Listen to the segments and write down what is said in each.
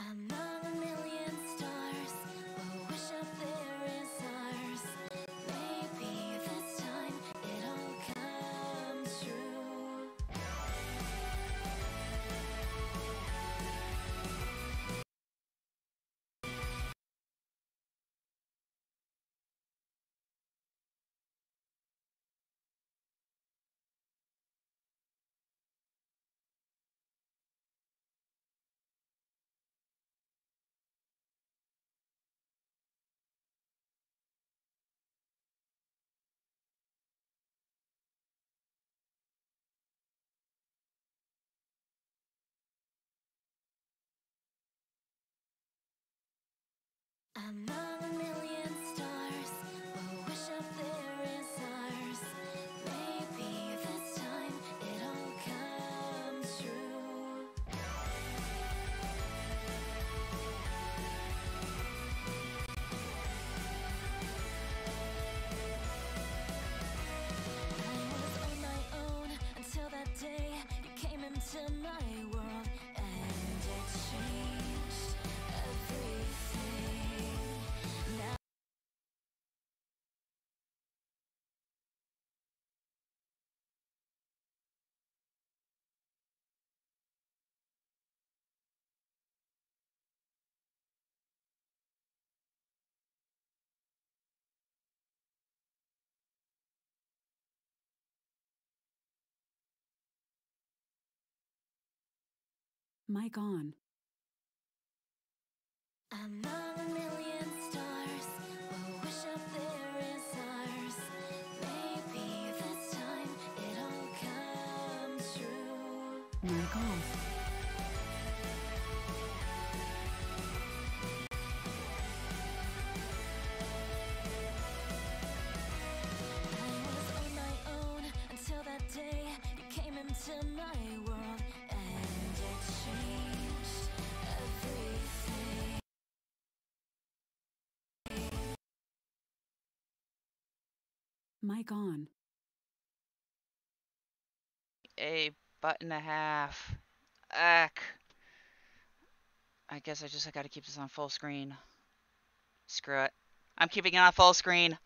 Among a million stars, we'll wish up there is ours. Maybe this time it'll come true. Among a million stars, we'll wish up there is ours. Maybe this time it'll come true. I was on my own until that day you came into my world, and it changed everything. Now Mic on. among a million stars, we'll wish up there is ours. Maybe this time it'll come true. Mic off. I was on my own until that day you came into my world, and it changed everything. Mic on. A button and a half. Ack. I guess I gotta keep this on full screen. Screw it. I'm keeping it on full screen.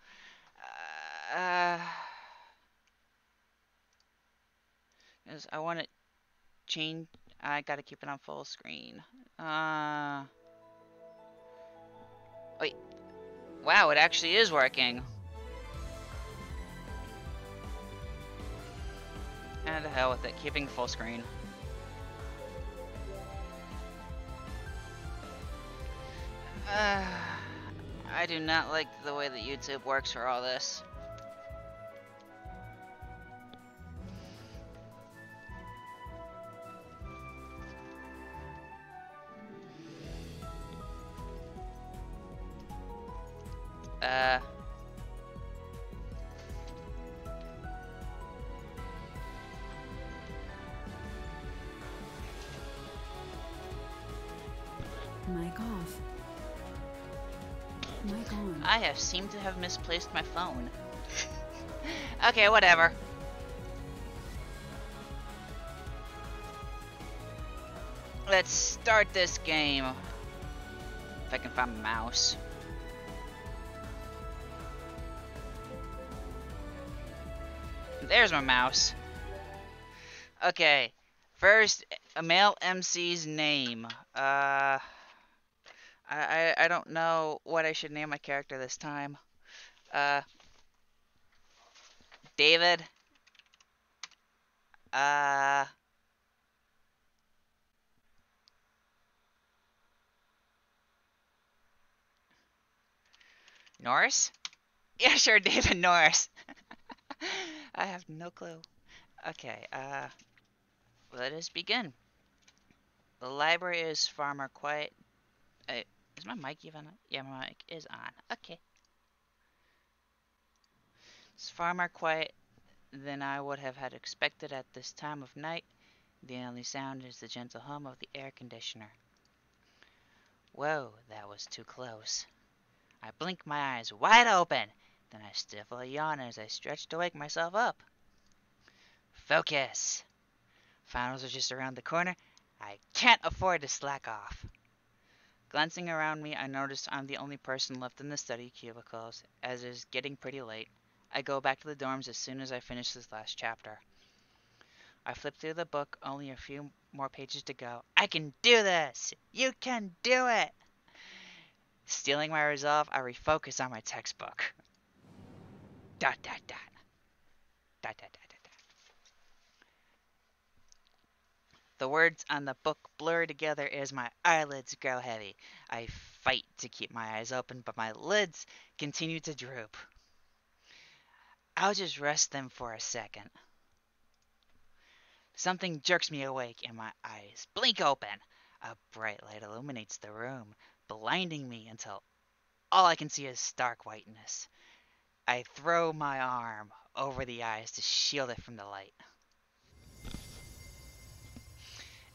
'Cause I want to change. I gotta keep it on full screen. Wait. Wow, it actually is working. And the hell with it, keeping full screen. I do not like the way that YouTube works for all this. Mic off. Mic on. I have seemed to have misplaced my phone. Okay, whatever. Let's start this game. If I can find my mouse. There's my mouse. Okay. First, a male MC's name. I don't know what I should name my character this time. David. Norris? Yeah, sure, David Norris. I have no clue. Okay, let us begin. The library is far more quiet. Is my mic even on? Yeah, my mic is on. Okay. It's far more quiet than I would have had expected at this time of night. The only sound is the gentle hum of the air conditioner. Whoa, that was too close. I blink my eyes wide open, then I stifle a yawn as I stretch to wake myself up. Focus! Finals are just around the corner. I can't afford to slack off. Glancing around me, I notice I'm the only person left in the study cubicles, as it is getting pretty late. I go back to the dorms as soon as I finish this last chapter. I flip through the book, only a few more pages to go. I can do this! You can do it! Stealing my resolve, I refocus on my textbook. Dot dot dot. Dot dot dot dot dot. The words on the book blur together as my eyelids grow heavy. I fight to keep my eyes open, but my lids continue to droop. I'll just rest them for a second. Something jerks me awake and my eyes blink open. A bright light illuminates the room, blinding me until all I can see is stark whiteness. I throw my arm over the eyes to shield it from the light.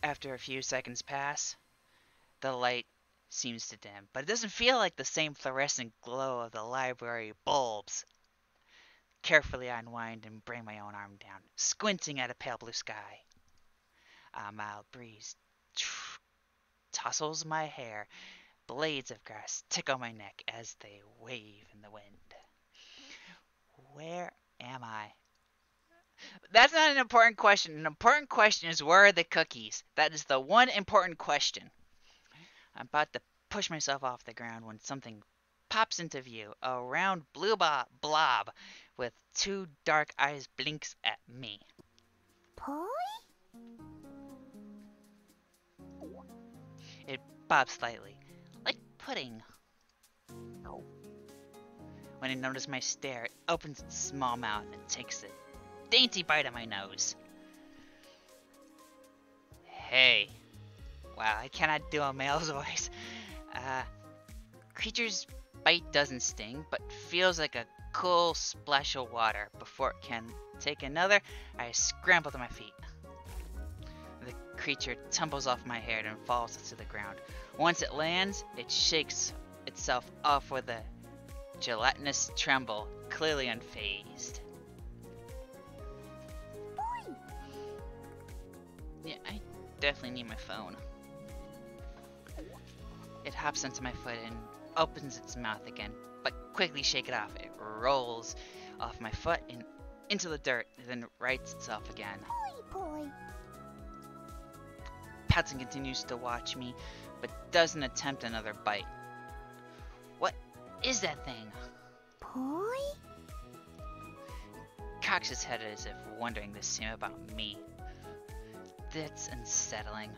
After a few seconds pass, the light seems to dim, but it doesn't feel like the same fluorescent glow of the library bulbs. Carefully I unwind and bring my own arm down, squinting at a pale blue sky. A mild breeze tousles my hair. Blades of grass tickle my neck as they wave in the wind. Where am I? That's not an important question. An important question is, where are the cookies? That is the one important question. I'm about to push myself off the ground when something pops into view. A round blue blob with two dark eyes blinks at me. Poi? It bobs slightly, like pudding. When it notices my stare, it opens its small mouth and takes a dainty bite of my nose. Hey. Wow, I cannot do a male's voice. Creature's bite doesn't sting, but feels like a cool splash of water. Before it can take another, I scramble to my feet. The creature tumbles off my head and falls to the ground. Once it lands, it shakes itself off with a gelatinous tremble, clearly unfazed. Yeah, I definitely need my phone. It hops onto my foot and opens its mouth again, but quickly shake it off. It rolls off my foot and into the dirt, then rights itself again. Pouts and continues to watch me, but doesn't attempt another bite. What is that thing? Cocks his head as if wondering the same about me. That's unsettling.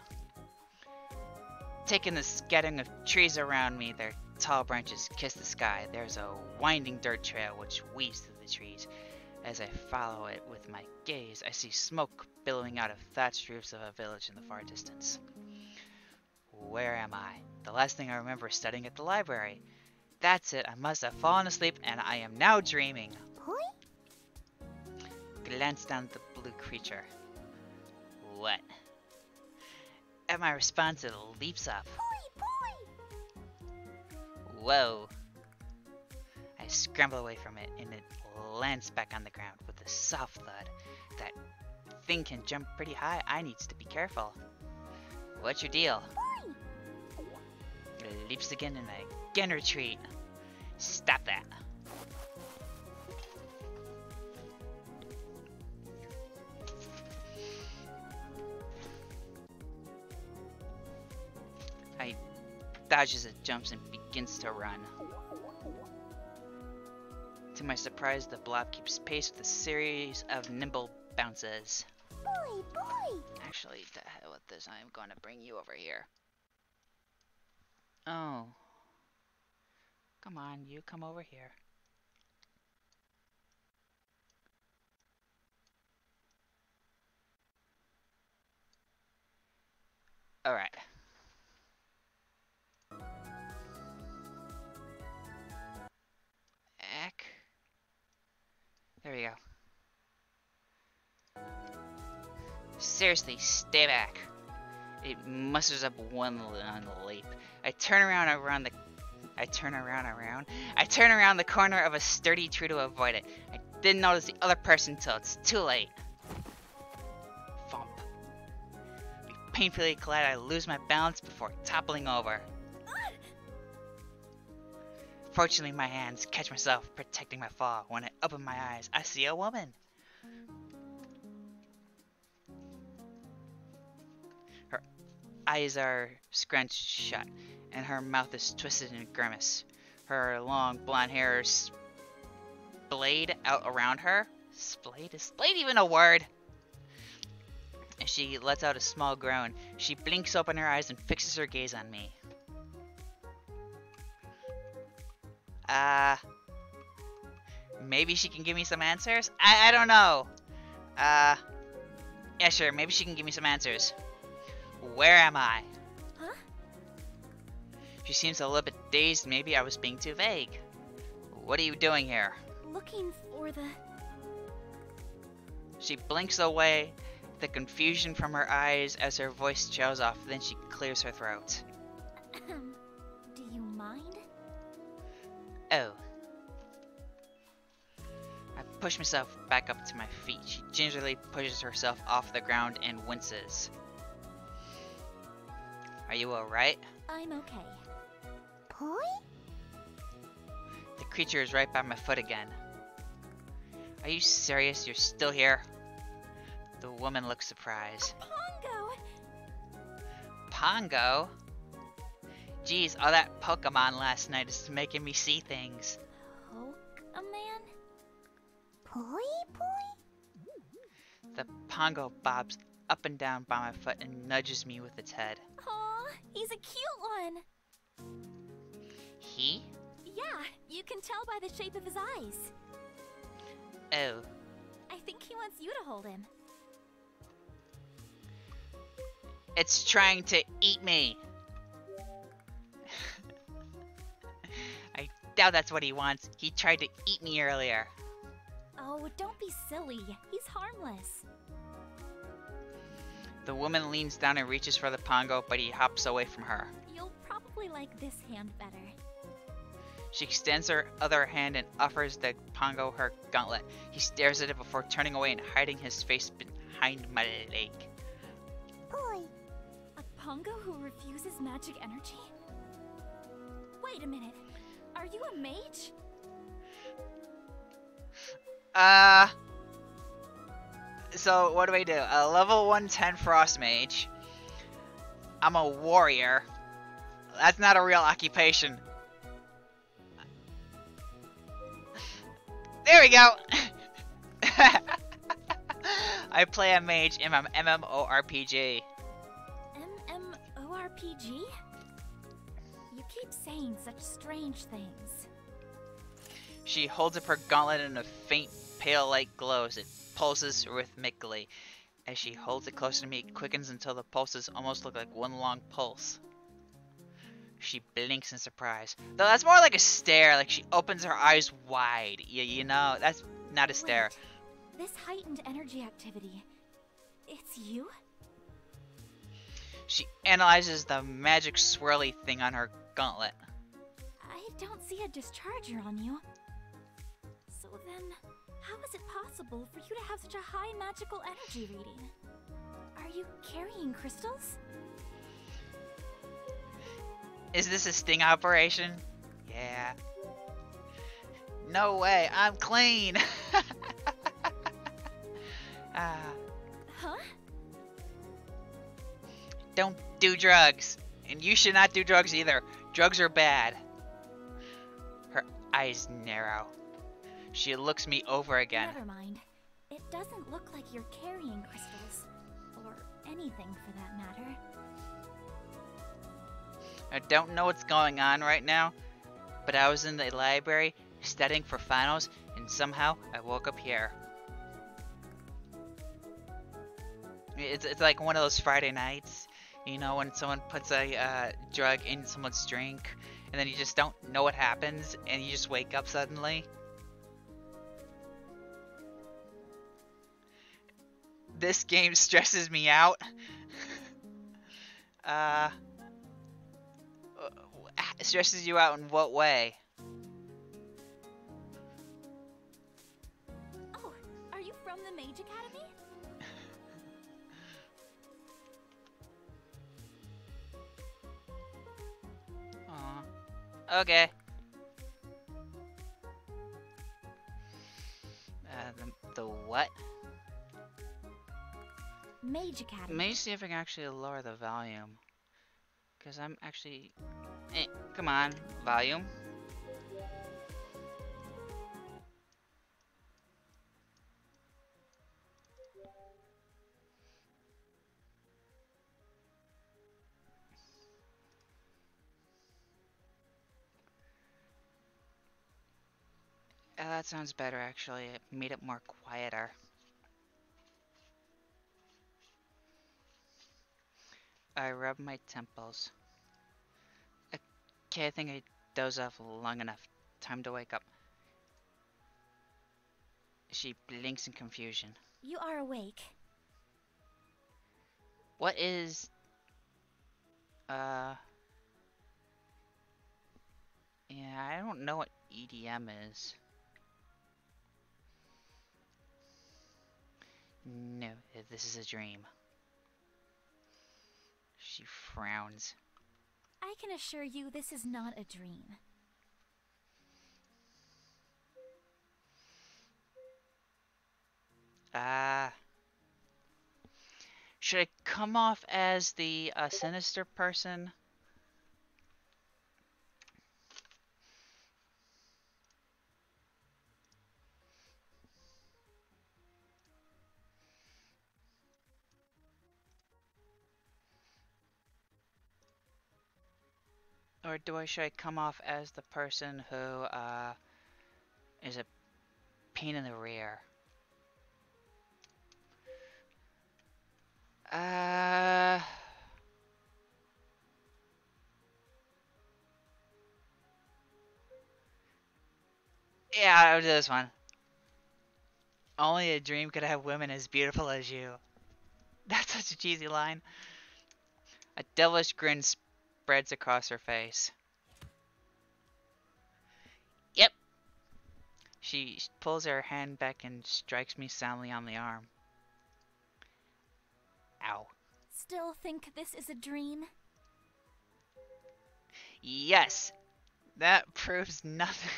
Taking the scattering of trees around me, their tall branches kiss the sky. There's a winding dirt trail which weaves through the trees. As I follow it with my gaze, I see smoke billowing out of thatched roofs of a village in the far distance. Where am I? The last thing I remember is studying at the library. That's it, I must have fallen asleep and I am now dreaming. Glance down at the blue creature. What? At my response, it leaps up. Whoa. I scramble away from it and it lands back on the ground with a soft thud. That thing can jump pretty high. I needs to be careful. What's your deal? It leaps again and I again retreat. Stop that. I dodge as it jumps and begins to run. To my surprise, the blob keeps pace with a series of nimble bounces. Actually, to hell with this, I am going to bring you over here. Oh. Come on, you come over here. Alright. Back. There we go. Seriously, stay back. It musters up one leap. I turn around the corner of a sturdy tree to avoid it. I didn't notice the other person till it's too late. Thump. Painfully collide, I lose my balance before toppling over. Fortunately, my hands catch myself protecting my fall. When I open my eyes, I see a woman. Her eyes are scrunched shut, and her mouth is twisted in a grimace. Her long blonde hair is splayed out around her. Splayed? Is splayed even a word? And she lets out a small groan. She blinks open her eyes and fixes her gaze on me. Maybe she can give me some answers? I don't know. Yeah, sure, maybe she can give me some answers. Where am I? Huh? She seems a little bit dazed. Maybe I was being too vague. What are you doing here? Looking for the... She blinks away, the confusion from her eyes as her voice trails off. Then she clears her throat. Do you mind? Oh. I push myself back up to my feet. She gingerly pushes herself off the ground and winces. Are you alright? I'm okay. Boy? The creature is right by my foot again. Are you serious? You're still here? The woman looks surprised. Pongo! Pongo? Geez, all that Pokemon last night is making me see things. Poke-a-man? Boy? The Pongo bobs up and down by my foot and nudges me with its head. Aw, he's a cute one! He? Yeah, you can tell by the shape of his eyes. Oh. I think he wants you to hold him. It's trying to eat me. I doubt that's what he wants. He tried to eat me earlier. Oh, don't be silly. He's harmless. The woman leans down and reaches for the Pongo, but he hops away from her. You'll probably like this hand better. She extends her other hand and offers the Pongo her gauntlet. He stares at it before turning away and hiding his face behind my leg. Boy! A Pongo who refuses magic energy? Wait a minute. Are you a mage? So what do I do? A level 110 Frost Mage. I'm a warrior. That's not a real occupation. There we go! I play a mage in my MMORPG. MMORPG? You keep saying such strange things. She holds up her gauntlet and a faint pale light glows. It pulses rhythmically. As she holds it closer to me, it quickens until the pulses almost look like one long pulse. She blinks in surprise. Though that's more like a stare, like she opens her eyes wide. You know, that's not a stare. Wait, this heightened energy activity, it's you? She analyzes the magic swirly thing on her gauntlet. I don't see a discharger on you. So then, how is it possible for you to have such a high magical energy reading? Are you carrying crystals? Is this a sting operation? Yeah. No way, I'm clean! Huh? Don't do drugs. And you should not do drugs either. Drugs are bad. Her eyes narrow. She looks me over again. Never mind. It doesn't look like you're carrying crystals. Or anything for that matter. I don't know what's going on right now, but I was in the library studying for finals, and somehow I woke up here. It's like one of those Friday nights, you know, when someone puts a drug in someone's drink, and then you just don't know what happens, and you just wake up suddenly. This game stresses me out. Stresses you out in what way? Oh, are you from the Mage Academy? Aw. Okay. What? Mage Academy. Let me see if I can actually lower the volume. Because I'm actually... come on, volume. That sounds better, actually. It made it more quieter. I rub my temples. Okay, I think I dozed off long enough. Time to wake up. She blinks in confusion. You are awake. What is... Yeah, I don't know what EDM is. No, this is a dream. She frowns. I can assure you this is not a dream. Should I come off as the sinister person? Or should I come off as the person who is a pain in the rear? Yeah, I'll do this one. Only a dream could have women as beautiful as you. That's such a cheesy line. A devilish grin spreads across her face. Yep. She pulls her hand back and strikes me soundly on the arm. Ow. Still think this is a dream? Yes! That proves nothing.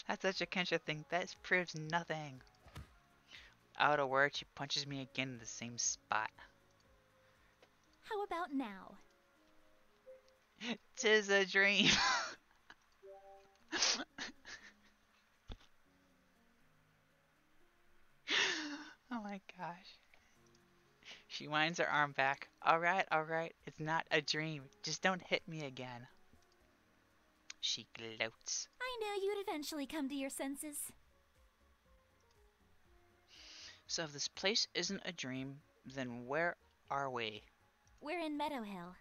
That's such a Kensha thing. That proves nothing. Out of word, she punches me again in the same spot. How about now? 'Tis a dream. Oh my gosh. She winds her arm back. Alright, it's not a dream. Just don't hit me again. She gloats. I knew you'd eventually come to your senses. So if this place isn't a dream, then where are we? We're in Meadow Hill.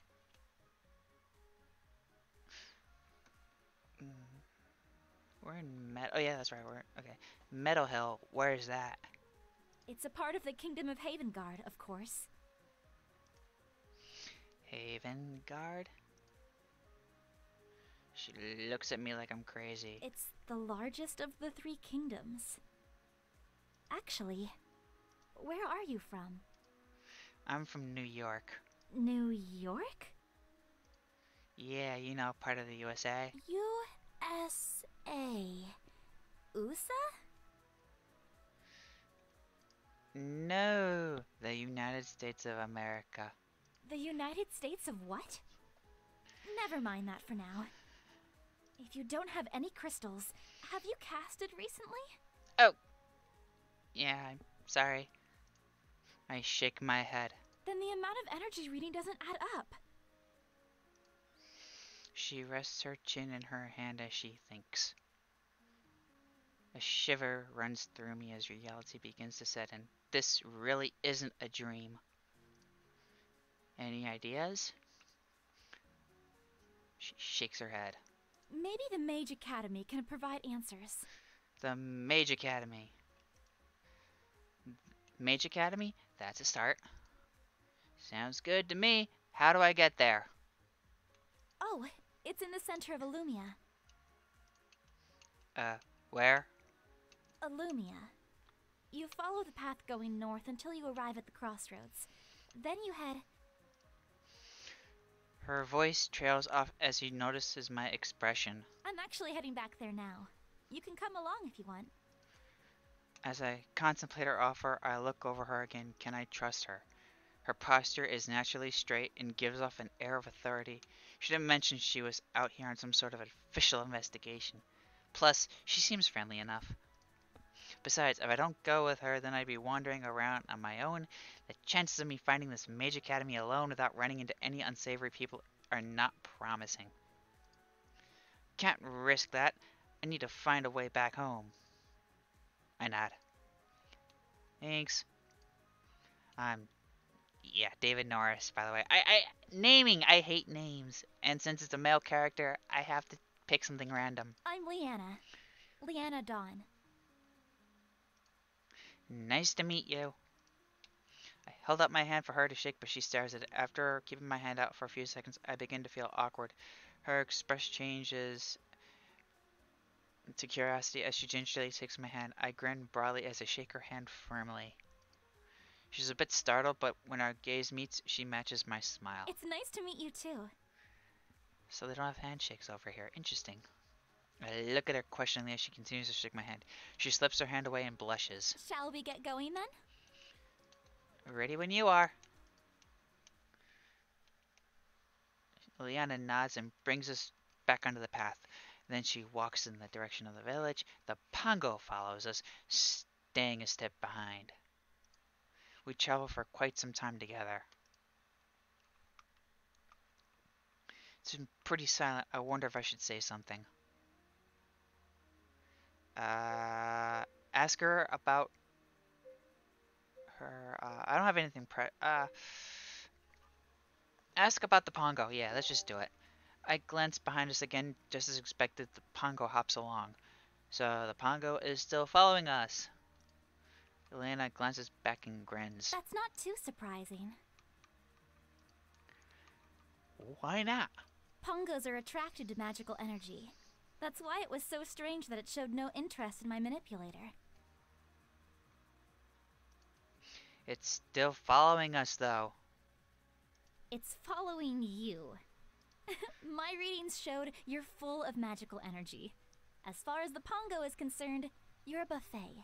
We're in Oh yeah, that's right. Okay. Meadow Hill. Where is that? It's a part of the Kingdom of Havengard, of course. Havengard? She looks at me like I'm crazy. It's the largest of the three kingdoms. Actually, where are you from? I'm from New York. New York? Yeah, you know, part of the USA. USA. USA? No, the United States of America. The United States of what? Never mind that for now. If you don't have any crystals, have you casted recently? Oh! Yeah, I'm sorry. I shake my head. Then the amount of energy reading doesn't add up. She rests her chin in her hand as she thinks. A shiver runs through me as reality begins to set in. This really isn't a dream. Any ideas? She shakes her head. Maybe the Mage Academy can provide answers. The Mage Academy. Mage Academy? That's a start. Sounds good to me. How do I get there? Oh, it's in the center of Illumia. Where? Illumia. You follow the path going north until you arrive at the crossroads. Then you head... Her voice trails off as he notices my expression. I'm actually heading back there now. You can come along if you want. As I contemplate her offer, I look over her again. Can I trust her? Her posture is naturally straight and gives off an air of authority. She didn't mention she was out here on some sort of official investigation. Plus, she seems friendly enough. Besides, if I don't go with her, then I'd be wandering around on my own. The chances of me finding this mage academy alone without running into any unsavory people are not promising. Can't risk that. I need to find a way back home. I nod. Thanks. Yeah, David Norris, by the way. I hate names. And since it's a male character, I have to pick something random. I'm Leanna. Leanna Dawn. Nice to meet you. I held up my hand for her to shake, but she stares at it. After keeping my hand out for a few seconds, I begin to feel awkward. Her expression changes to curiosity as she gingerly takes my hand. I grin broadly as I shake her hand firmly. She's a bit startled, but when our gaze meets, she matches my smile. It's nice to meet you too. So they don't have handshakes over here. Interesting. I look at her questioningly as she continues to shake my hand. She slips her hand away and blushes. Shall we get going then? Ready when you are. Leanna nods and brings us back onto the path. Then she walks in the direction of the village. The Pongo follows us, staying a step behind. We travel for quite some time together. It's been pretty silent. I wonder if I should say something. Ask her about her. I don't have anything ask about the Pongo. Yeah, let's just do it. I glance behind us again, just as expected. The Pongo hops along. So the Pongo is still following us. Elena glances back and grins. That's not too surprising. Why not? Pongos are attracted to magical energy. That's why it was so strange that it showed no interest in my manipulator. It's still following us, though. It's following you. My readings showed you're full of magical energy. As far as the Pongo is concerned, you're a buffet.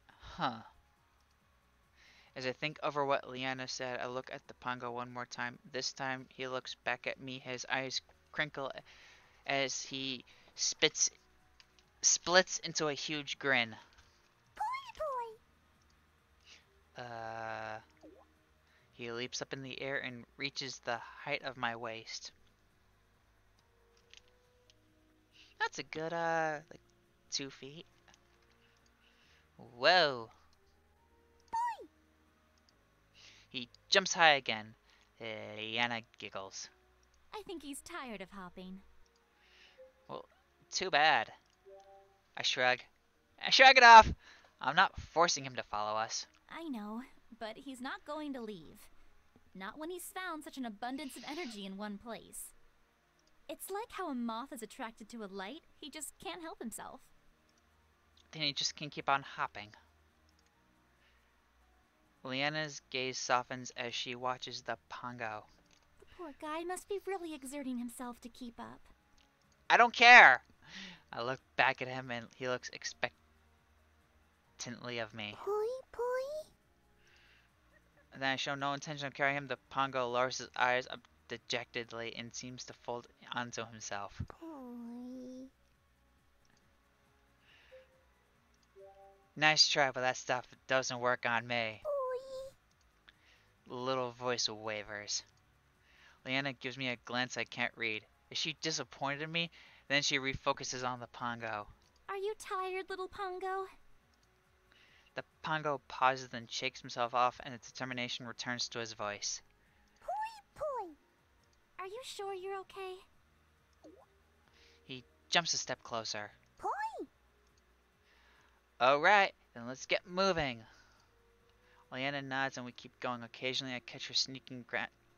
Huh. As I think over what Leanna said, I look at the Pongo one more time. This time, he looks back at me. His eyes crinkle as he splits into a huge grin. He leaps up in the air and reaches the height of my waist. That's a good, like 2 feet. Whoa. Boy. He jumps high again. Liana giggles. I think he's tired of hopping. Well, too bad. I shrug. I shrug it off. I'm not forcing him to follow us. I know, but he's not going to leave. Not when he's found such an abundance of energy in one place. It's like how a moth is attracted to a light. He just can't help himself. Then he just can keep on hopping. Leanna's gaze softens as she watches the Pongo. The poor guy must be really exerting himself to keep up. I don't care! I look back at him and he looks expectantly of me. Poi. Then I show no intention of carrying him. The Pongo lowers his eyes up dejectedly and seems to fold onto himself. Poi. Nice try, but that stuff doesn't work on me. The little voice wavers. Leanna gives me a glance I can't read. Is she disappointed in me? Then she refocuses on the Pongo. Are you tired, little Pongo? The Pongo pauses and shakes himself off, and its determination returns to his voice. Poi. Are you sure you're okay? He jumps a step closer. Poi. Alright, then let's get moving. Leanna nods and we keep going. Occasionally I catch her sneaking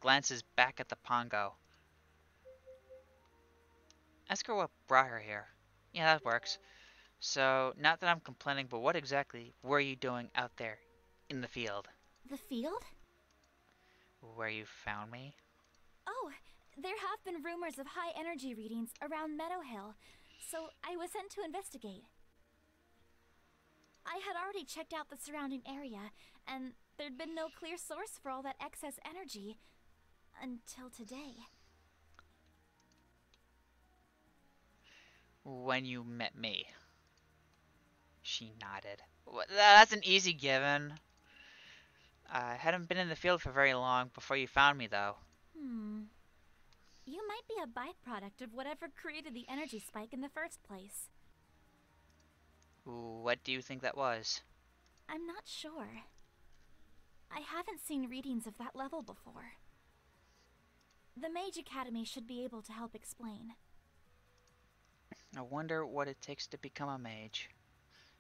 glances back at the Pongo. Ask her what brought her here. Yeah, that works. So, not that I'm complaining, but what exactly were you doing out there in the field? The field? Where you found me? Oh, there have been rumors of high energy readings around Meadow Hill, so I was sent to investigate. I had already checked out the surrounding area, and there'd been no clear source for all that excess energy until today. When you met me. She nodded. That's an easy given. I hadn't been in the field for very long before you found me, though. You might be a byproduct of whatever created the energy spike in the first place. What do you think that was? I'm not sure. I haven't seen readings of that level before. The Mage Academy should be able to help explain. I wonder what it takes to become a mage.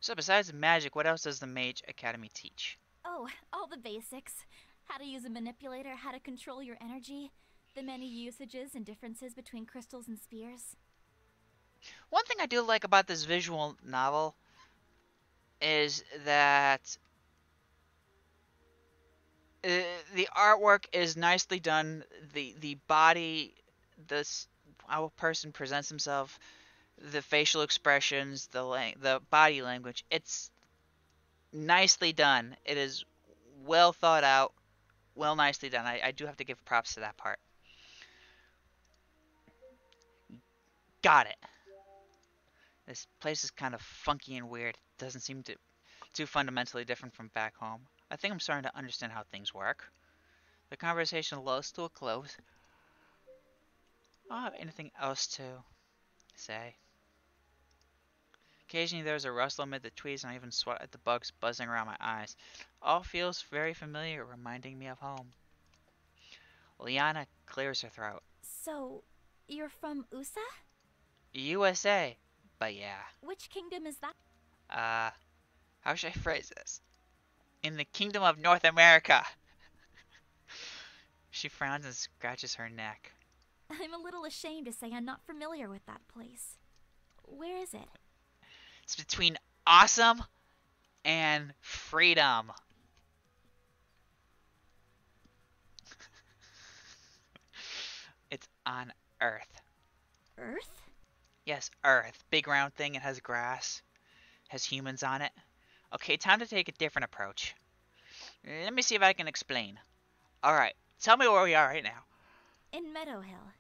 So besides magic, what else does the Mage Academy teach? Oh, all the basics. How to use a manipulator, how to control your energy, the many usages and differences between crystals and spheres. One thing I do like about this visual novel is that the artwork is nicely done. The body, how a person presents himself, the facial expressions, the body language. It's nicely done. It is well thought out, well nicely done. I do have to give props to that part. Got it. This place is kind of funky and weird. It doesn't seem too fundamentally different from back home. I think I'm starting to understand how things work. The conversation lulls to a close. I don't have anything else to say. Occasionally there's a rustle amid the trees and I even swat at the bugs buzzing around my eyes. All feels very familiar, reminding me of home. Liana clears her throat. So, you're from USA? USA. But yeah. Which kingdom is that? How should I phrase this? In the Kingdom of North America. She frowns and scratches her neck. I'm a little ashamed to say I'm not familiar with that place. Where is it? It's between awesome and freedom. It's on Earth. Earth? Yes, Earth. Big round thing. It has grass. Has humans on it. Okay, time to take a different approach. Let me see if I can explain. Alright, tell me where we are right now. In Meadow Hill.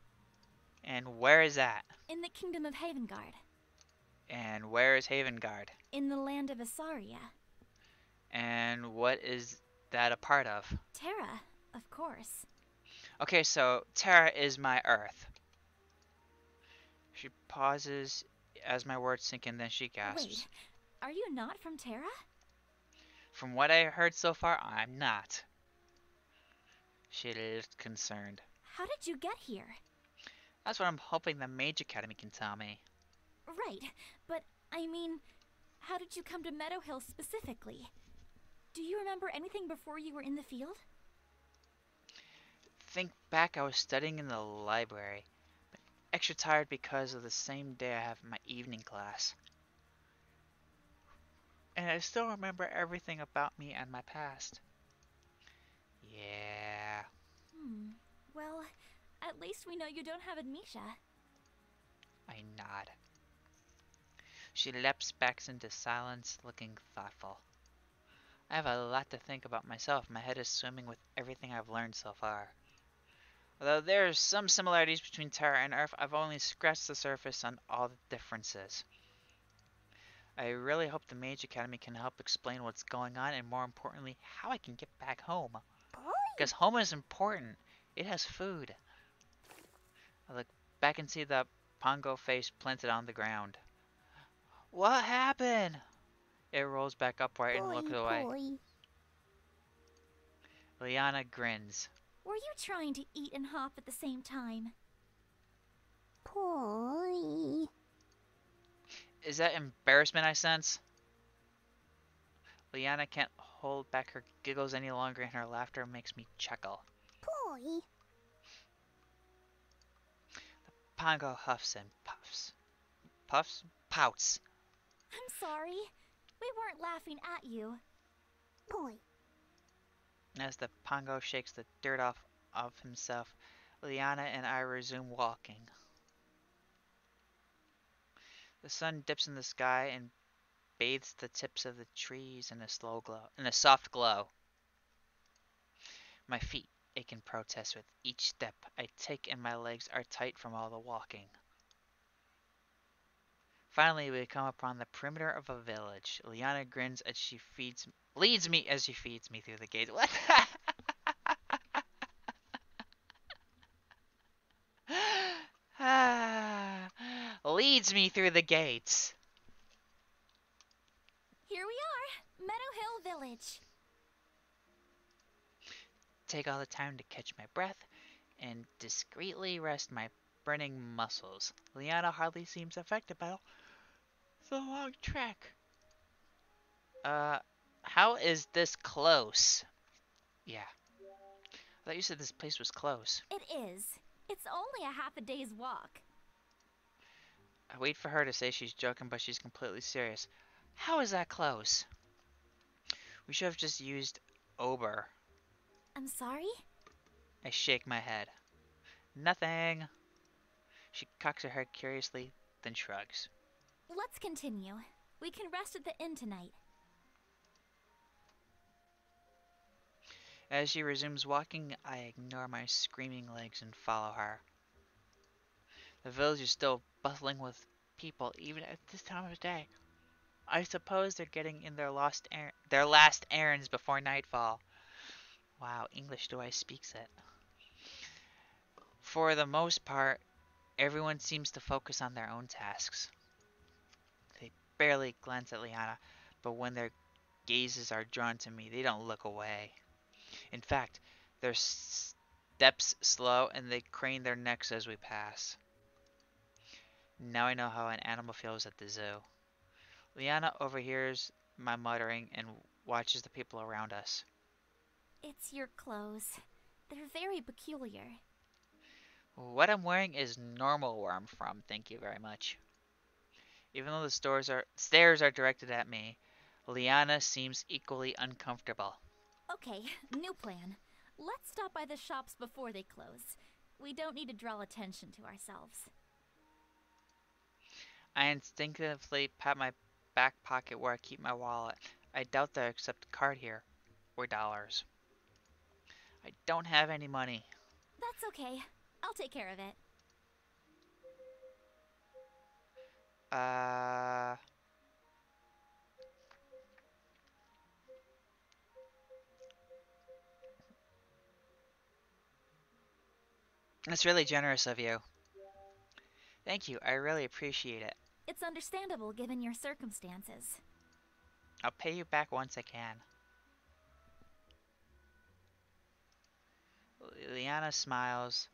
And where is that? In the kingdom of Havengard. And where is Havengard? In the land of Asaria. And what is that a part of? Terra, of course. Okay, so Terra is my Earth. She pauses as my words sink in, then she gasps. Wait, are you not from Terra? From what I heard so far, I'm not. She looked concerned. How did you get here? That's what I'm hoping the Mage Academy can tell me. Right, but I mean, how did you come to Meadow Hill specifically? Do you remember anything before you were in the field? Think back, I was studying in the library. But extra tired because of the same day I have my evening class. And I still remember everything about me and my past. Yeah. Well, at least we know you don't have amnesia. I nod. She leaps back into silence, looking thoughtful. I have a lot to think about myself. My head is swimming with everything I've learned so far. Although there are some similarities between Terra and Earth, I've only scratched the surface on all the differences. I really hope the Mage Academy can help explain what's going on and, more importantly, how I can get back home. Because home is important. It has food. I look back and see the pongo face planted on the ground. What happened? It rolls back upright and looks away. Liana grins. Were you trying to eat and hop at the same time? Is that embarrassment I sense? Liana can't hold back her giggles any longer and her laughter makes me chuckle. The pongo huffs and puffs. Puffs? Pouts. I'm sorry. We weren't laughing at you. As the pongo shakes the dirt off of himself, Liana and I resume walking. The sun dips in the sky and bathes the tips of the trees in a soft glow. My feet ache in protest with each step I take, and my legs are tight from all the walking. Finally, we come upon the perimeter of a village. Liana grins as she leads me as she feeds me through the gate. What? Leads me through the gates. Here we are, Meadow Hill Village. Take all the time to catch my breath and discreetly rest my burning muscles. Liana hardly seems affected by the long trek. How is this close? Yeah. I thought you said this place was close. It is. It's only a half a day's walk. I wait for her to say she's joking, but she's completely serious. How is that close? We should have just used Uber. I'm sorry? I shake my head. Nothing. She cocks her head curiously, then shrugs. Let's continue. We can rest at the inn tonight. As she resumes walking, I ignore my screaming legs and follow her. The village is still bustling with people, even at this time of day. I suppose they're getting in their last errands before nightfall. Wow, English do I speaks it. For the most part, everyone seems to focus on their own tasks. They barely glance at Liana, but when their gazes are drawn to me, they don't look away. In fact, their steps slow and they crane their necks as we pass. Now I know how an animal feels at the zoo. Liana overhears my muttering and watches the people around us. It's your clothes. They're very peculiar. What I'm wearing is normal where I'm from, thank you very much. Even though the stares are directed at me, Liana seems equally uncomfortable. Okay, new plan. Let's stop by the shops before they close. We don't need to draw attention to ourselves. I instinctively pat my back pocket where I keep my wallet. I doubt they accept card here, or dollars. I don't have any money. That's okay. I'll take care of it. That's really generous of you. Thank you, I really appreciate it. It's understandable given your circumstances. I'll pay you back once I can. Liana smiles.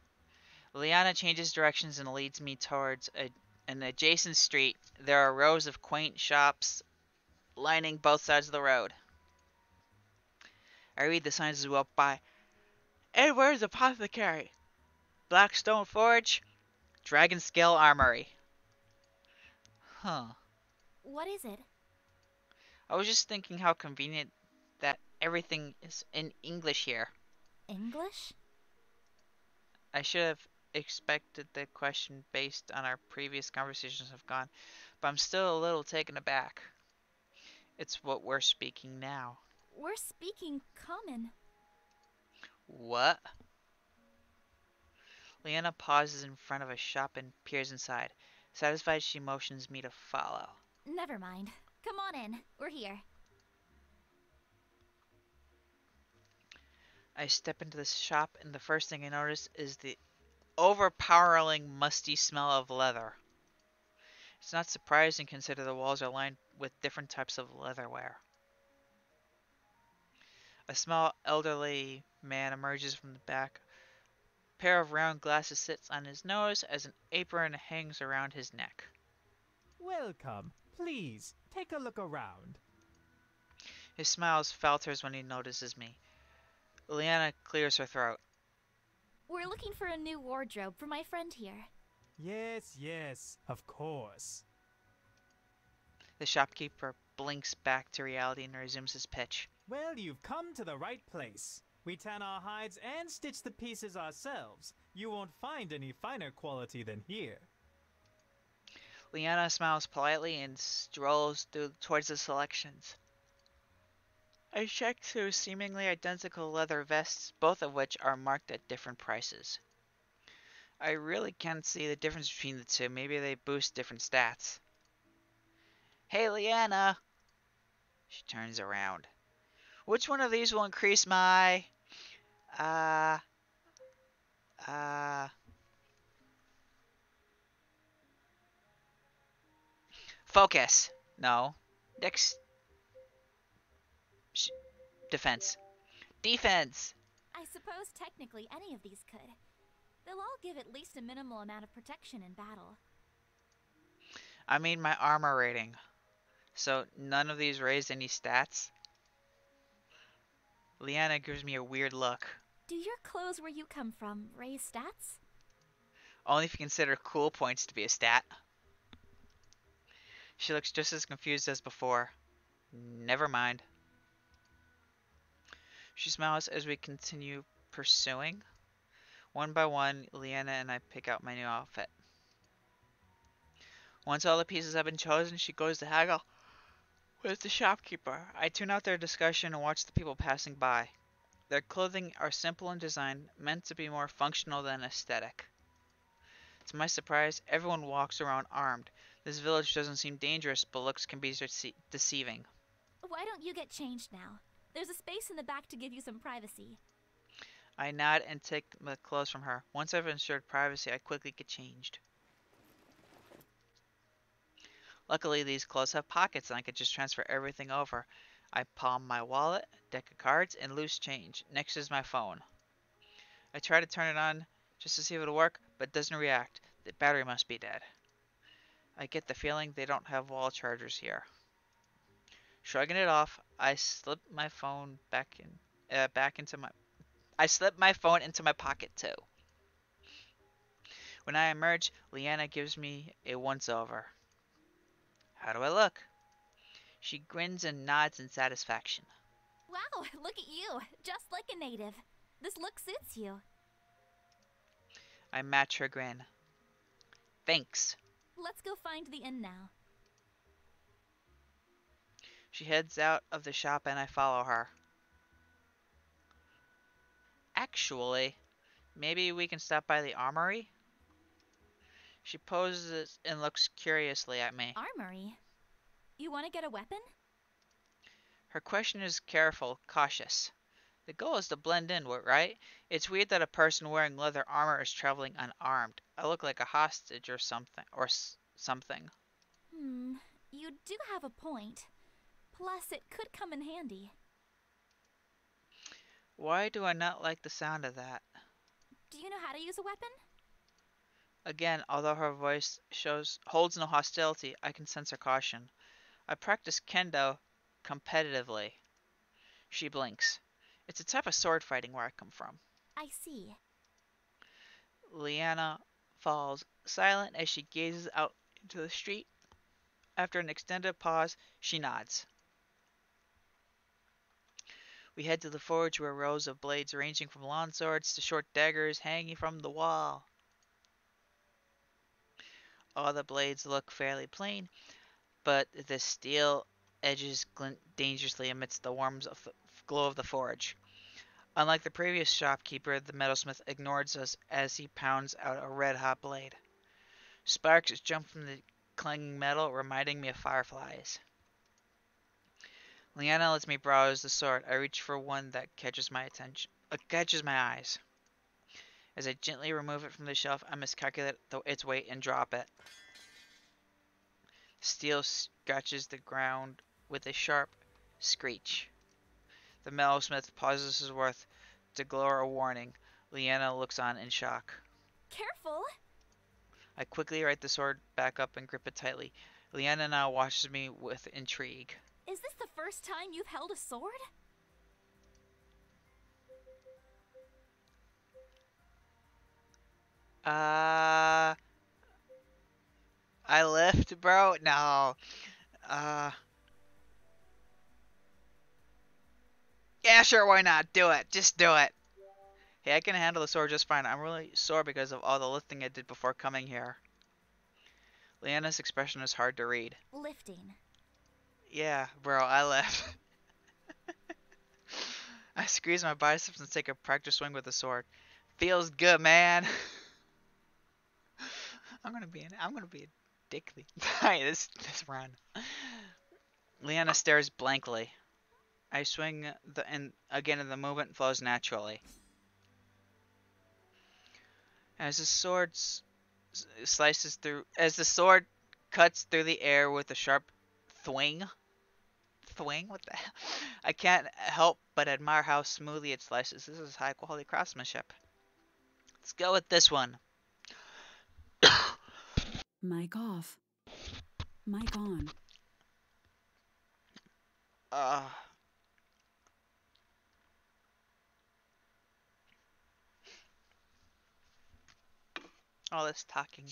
Liana changes directions and leads me towards an adjacent street. There are rows of quaint shops lining both sides of the road. I read the signs as we walk by. Edward's Apothecary, Blackstone Forge, Dragon Scale Armory. Huh. What is it? I was just thinking how convenient that everything is in English here. English? I should have expected the question based on our previous conversations have gone, but I'm still a little taken aback. It's what we're speaking now. We're speaking common. What? Liana pauses in front of a shop and peers inside. Satisfied, she motions me to follow. Never mind. Come on in. We're here. I step into the shop, and the first thing I notice is the overpowering, musty smell of leather. It's not surprising considering the walls are lined with different types of leatherware. A small, elderly man emerges from the back. A pair of round glasses sits on his nose as an apron hangs around his neck. Welcome. Please, take a look around. His smile falters when he notices me. Liana clears her throat. We're looking for a new wardrobe for my friend here. Yes, of course. The shopkeeper blinks back to reality and resumes his pitch. Well, you've come to the right place. We tan our hides and stitch the pieces ourselves. You won't find any finer quality than here. Liana smiles politely and strolls towards the selections. I check through seemingly identical leather vests, both of which are marked at different prices. I really can't see the difference between the two. Maybe they boost different stats. Hey, Liana! She turns around. Which one of these will increase my... Uh... Uh... Focus! No. Dex... Defense. Defense! I suppose technically any of these could. They'll all give at least a minimal amount of protection in battle. I mean my armor rating. So none of these raised any stats? Liana gives me a weird look. Do your clothes where you come from raise stats? Only if you consider cool points to be a stat. She looks just as confused as before. Never mind. She smiles as we continue pursuing. One by one, Liana and I pick out my new outfit. Once all the pieces have been chosen, she goes to haggle with the shopkeeper. I tune out their discussion and watch the people passing by. Their clothing are simple in design, meant to be more functional than aesthetic. To my surprise, everyone walks around armed. This village doesn't seem dangerous, but looks can be deceiving. Why don't you get changed now? There's a space in the back to give you some privacy. I nod and take the clothes from her. Once I've ensured privacy, I quickly get changed. Luckily, these clothes have pockets and I can just transfer everything over. I palm my wallet, deck of cards, and loose change. Next is my phone. I try to turn it on just to see if it'll work, but it doesn't react. The battery must be dead. I get the feeling they don't have wall chargers here. Shrugging it off, I slip my phone into my pocket too. When I emerge, Liana gives me a once-over. How do I look? She grins and nods in satisfaction. Wow, look at you, just like a native. This look suits you. I match her grin. Thanks. Let's go find the inn now. She heads out of the shop and I follow her. Actually, maybe we can stop by the armory? She poses and looks curiously at me. Armory? You want to get a weapon? Her question is careful, cautious. The goal is to blend in, right? It's weird that a person wearing leather armor is traveling unarmed. I look like a hostage or something. You do have a point. Plus, it could come in handy. Why do I not like the sound of that? Do you know how to use a weapon? Again, although her voice holds no hostility, I can sense her caution. I practice kendo competitively. She blinks. It's a type of sword fighting where I come from. I see. Liana falls silent as she gazes out into the street. After an extended pause, she nods. We head to the forge where rows of blades ranging from long swords to short daggers hanging from the wall. All the blades look fairly plain, but the steel edges glint dangerously amidst the warm glow of the forge. Unlike the previous shopkeeper, the metalsmith ignores us as he pounds out a red-hot blade. Sparks jump from the clanging metal, reminding me of fireflies. Liana lets me browse the sword. I reach for one that catches my eyes. As I gently remove it from the shelf, I miscalculate its weight and drop it. Steel scratches the ground with a sharp screech. The metalsmith pauses his work to glower a warning. Liana looks on in shock. Careful! I quickly right the sword back up and grip it tightly. Liana now watches me with intrigue. Is this the first time you've held a sword? I lift, bro? No. Yeah, sure, why not? Do it. Just do it. Hey, I can handle the sword just fine. I'm really sore because of all the lifting I did before coming here. Leanna's expression is hard to read. Lifting. Yeah, bro, I left. I squeeze my biceps and take a practice swing with the sword. Feels good, man. I'm gonna be a dickly. this run. Leanna stares blankly. I swing and again the movement flows naturally. As the sword as the sword cuts through the air with a sharp thwing. Thwing? What the hell? I can't help but admire how smoothly it slices. This is high quality craftsmanship. Let's go with this one. Mic off. Mic on. Uh, all this talking.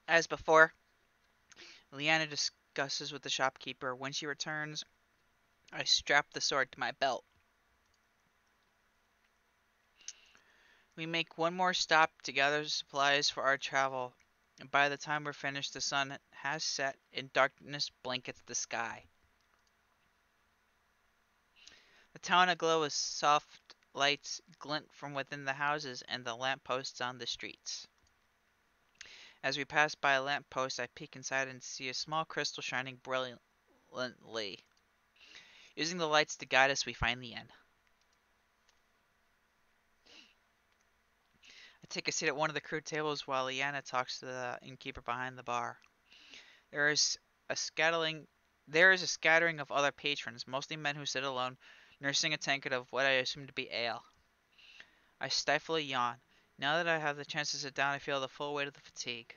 As before, Leanna discusses with the shopkeeper. When she returns, I strap the sword to my belt. We make one more stop to gather supplies for our travel, and by the time we're finished, the sun has set and darkness blankets the sky. The town aglow with soft lights glint from within the houses and the lampposts on the streets. As we pass by a lamppost, I peek inside and see a small crystal shining brilliantly. Using the lights to guide us, we find the inn. I take a seat at one of the crude tables while Leanna talks to the innkeeper behind the bar. There is a scattering of other patrons, mostly men who sit alone, nursing a tankard of what I assume to be ale. I stifle a yawn. Now that I have the chance to sit down, I feel the full weight of the fatigue.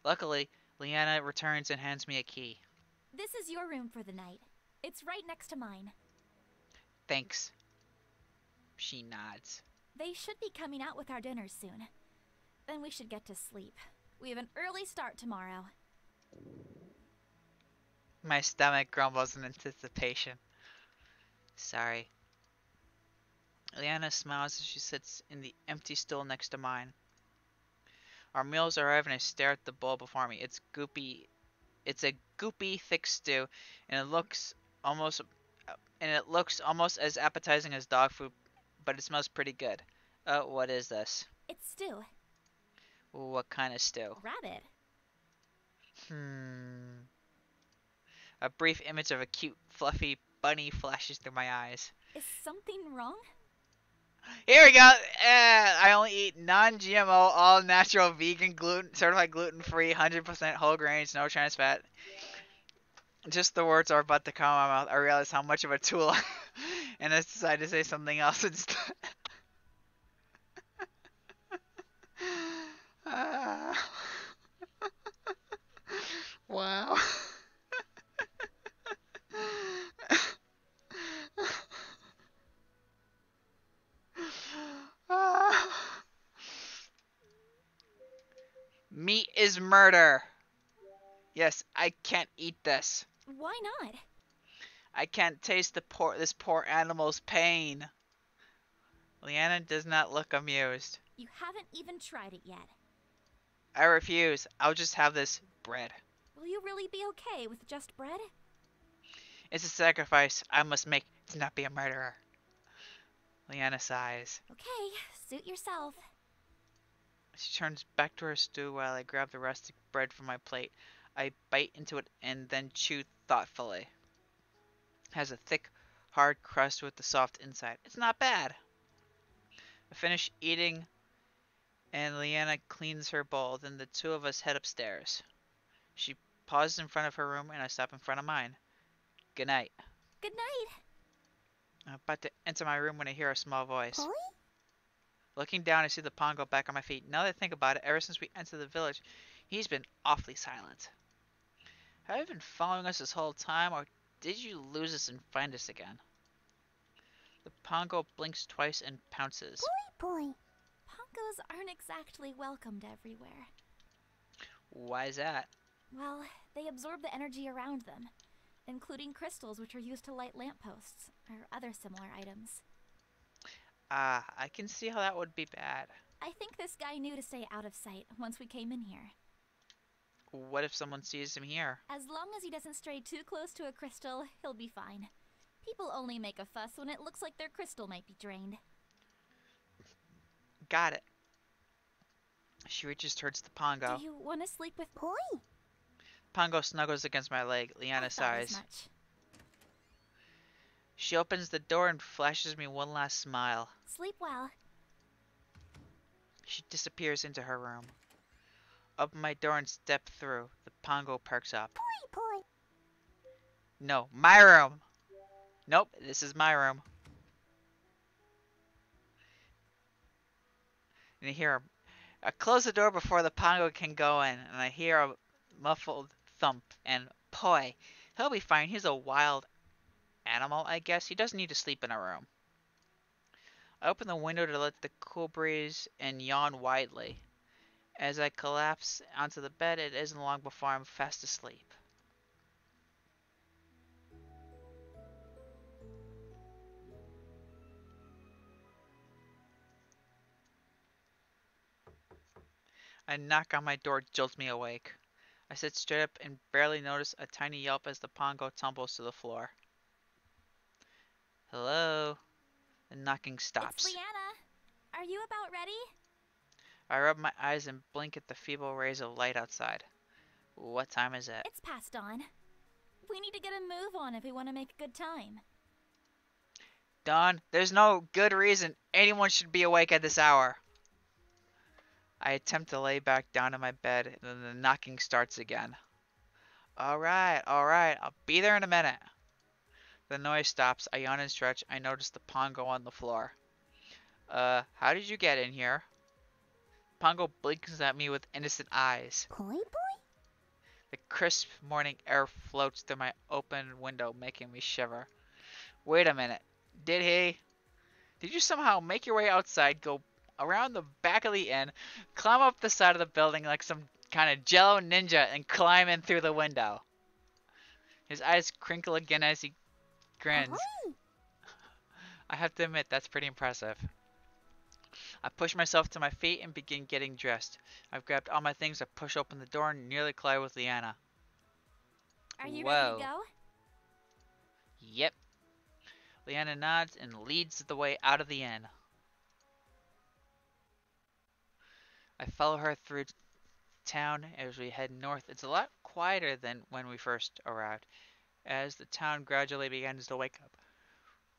Luckily, Leanna returns and hands me a key. This is your room for the night. It's right next to mine. Thanks. She nods. They should be coming out with our dinner soon. Then we should get to sleep. We have an early start tomorrow. My stomach grumbles in anticipation. Sorry. Leanna smiles as she sits in the empty stool next to mine. Our meals arrive and I stare at the bowl before me. It's a goopy, thick stew, and it looks almost as appetizing as dog food, but it smells pretty good. What is this? It's stew. What kind of stew? Rabbit. A brief image of a cute, fluffy bunny flashes through my eyes. Is something wrong? Here we go. I only eat non-GMO, all-natural, vegan, certified gluten-free, 100% whole grains, no trans fat. Just the words are about to come out of my mouth. I realize how much of a tool, and I decide to say something else instead. Wow. Meat is murder. Yes, I can't eat this. Why not? I can't taste this poor animal's pain. Leanna does not look amused. You haven't even tried it yet. I refuse. I'll just have this bread. Will you really be okay with just bread? It's a sacrifice I must make to not be a murderer. Leanna sighs. Okay, suit yourself. She turns back to her stew while I grab the rustic bread from my plate. I bite into it and then chew thoughtfully. It has a thick, hard crust with the soft inside. It's not bad. I finish eating and Leanna cleans her bowl. Then the two of us head upstairs. She pauses in front of her room and I stop in front of mine. Good night. Good night. I'm about to enter my room when I hear a small voice. Boy? Looking down, I see the Pongo back on my feet. Now that I think about it, ever since we entered the village, he's been awfully silent. Have you been following us this whole time, or did you lose us and find us again? The Pongo blinks twice and pounces. Boy. Pongos aren't exactly welcomed everywhere. Why is that? Well, they absorb the energy around them, including crystals which are used to light lampposts or other similar items. I can see how that would be bad. I think this guy knew to stay out of sight once we came in here. What if someone sees him here? As long as he doesn't stray too close to a crystal, he'll be fine. People only make a fuss when it looks like their crystal might be drained. Got it. She reaches towards the Pongo. Do you want to sleep with Poi? Pongo snuggles against my leg. Liana sighs. Much. She opens the door and flashes me one last smile. Sleep well. She disappears into her room. Open my door and step through. The Pongo perks up. Poi. No, my room! Nope, this is my room. And I hear I close the door before the Pongo can go in, and I hear a muffled thump, and Poi, he'll be fine. He's a wild animal, I guess. He doesn't need to sleep in a room. I open the window to let the cool breeze and yawn widely. As I collapse onto the bed, it isn't long before I'm fast asleep. A knock on my door jolts me awake. I sit straight up and barely notice a tiny yelp as the Pongo tumbles to the floor. Hello? The knocking stops. It's Liana. Are you about ready? I rub my eyes and blink at the feeble rays of light outside. What time is it? It's past dawn. We need to get a move on if we want to make a good time. Dawn, there's no good reason anyone should be awake at this hour. I attempt to lay back down in my bed, and then the knocking starts again. Alright, I'll be there in a minute. The noise stops. I yawn and stretch. I notice the Pongo on the floor. How did you get in here? Pongo blinks at me with innocent eyes. Poi? The crisp morning air floats through my open window, making me shiver. Wait a minute. Did you somehow make your way outside, go around the back of the inn, climb up the side of the building like some kind of jello ninja, and climb in through the window? His eyes crinkle again as he grins. I have to admit, that's pretty impressive. I push myself to my feet and begin getting dressed. I've grabbed all my things, I push open the door and nearly collide with Liana. Are you Whoa. ready to go? Yep. Liana nods and leads the way out of the inn. I follow her through town as we head north. It's a lot quieter than when we first arrived, as the town gradually begins to wake up.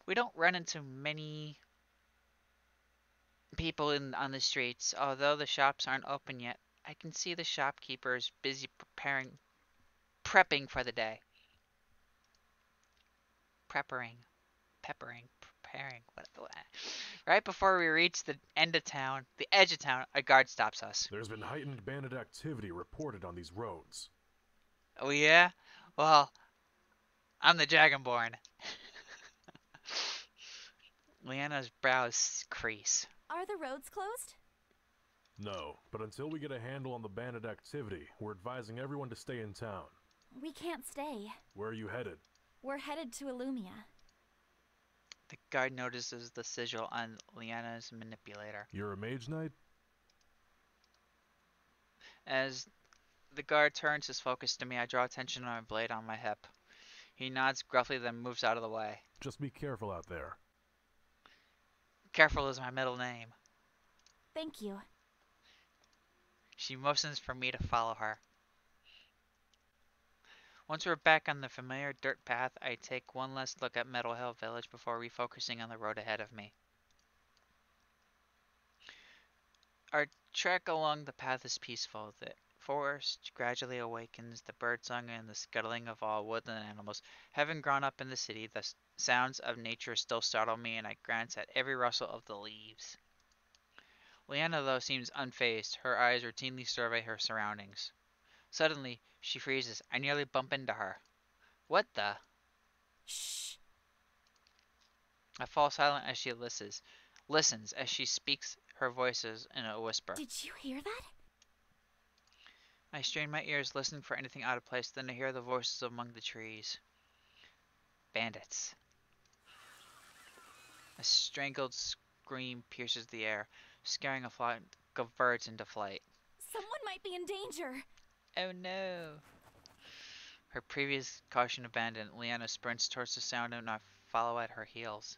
We don't run into many people on the streets. Although the shops aren't open yet, I can see the shopkeepers busy prepping for the day. Preparing. Right before we reach the end of town, the edge of town, a guard stops us. There's been heightened bandit activity reported on these roads. Oh yeah? Well, I'm the Dragonborn. Liana's brows crease. Are the roads closed? No, but until we get a handle on the bandit activity, we're advising everyone to stay in town. We can't stay. Where are you headed? We're headed to Illumia. The guard notices the sigil on Liana's manipulator. You're a mage knight? As the guard turns his focus to me, I draw attention to my blade on my hip. He nods gruffly, then moves out of the way. Just be careful out there. Careful is my middle name. Thank you. She motions for me to follow her. Once we're back on the familiar dirt path, I take one last look at Metal Hill Village before refocusing on the road ahead of me. Our trek along the path is peaceful. The forest gradually awakens, the birdsong and the scuttling of all woodland animals. Having grown up in the city, the sounds of nature still startle me, and I glance at every rustle of the leaves. Liana, though, seems unfazed. Her eyes routinely survey her surroundings. Suddenly, she freezes. I nearly bump into her. What the? Shh. I fall silent as she listens as she speaks, her voices in a whisper. Did you hear that? I strain my ears, listening for anything out of place, then I hear the voices among the trees. Bandits. A strangled scream pierces the air. scaring a flock of birds into flight. Someone might be in danger. Oh no! Her previous caution abandoned, Leanna sprints towards the sound and I follow at her heels.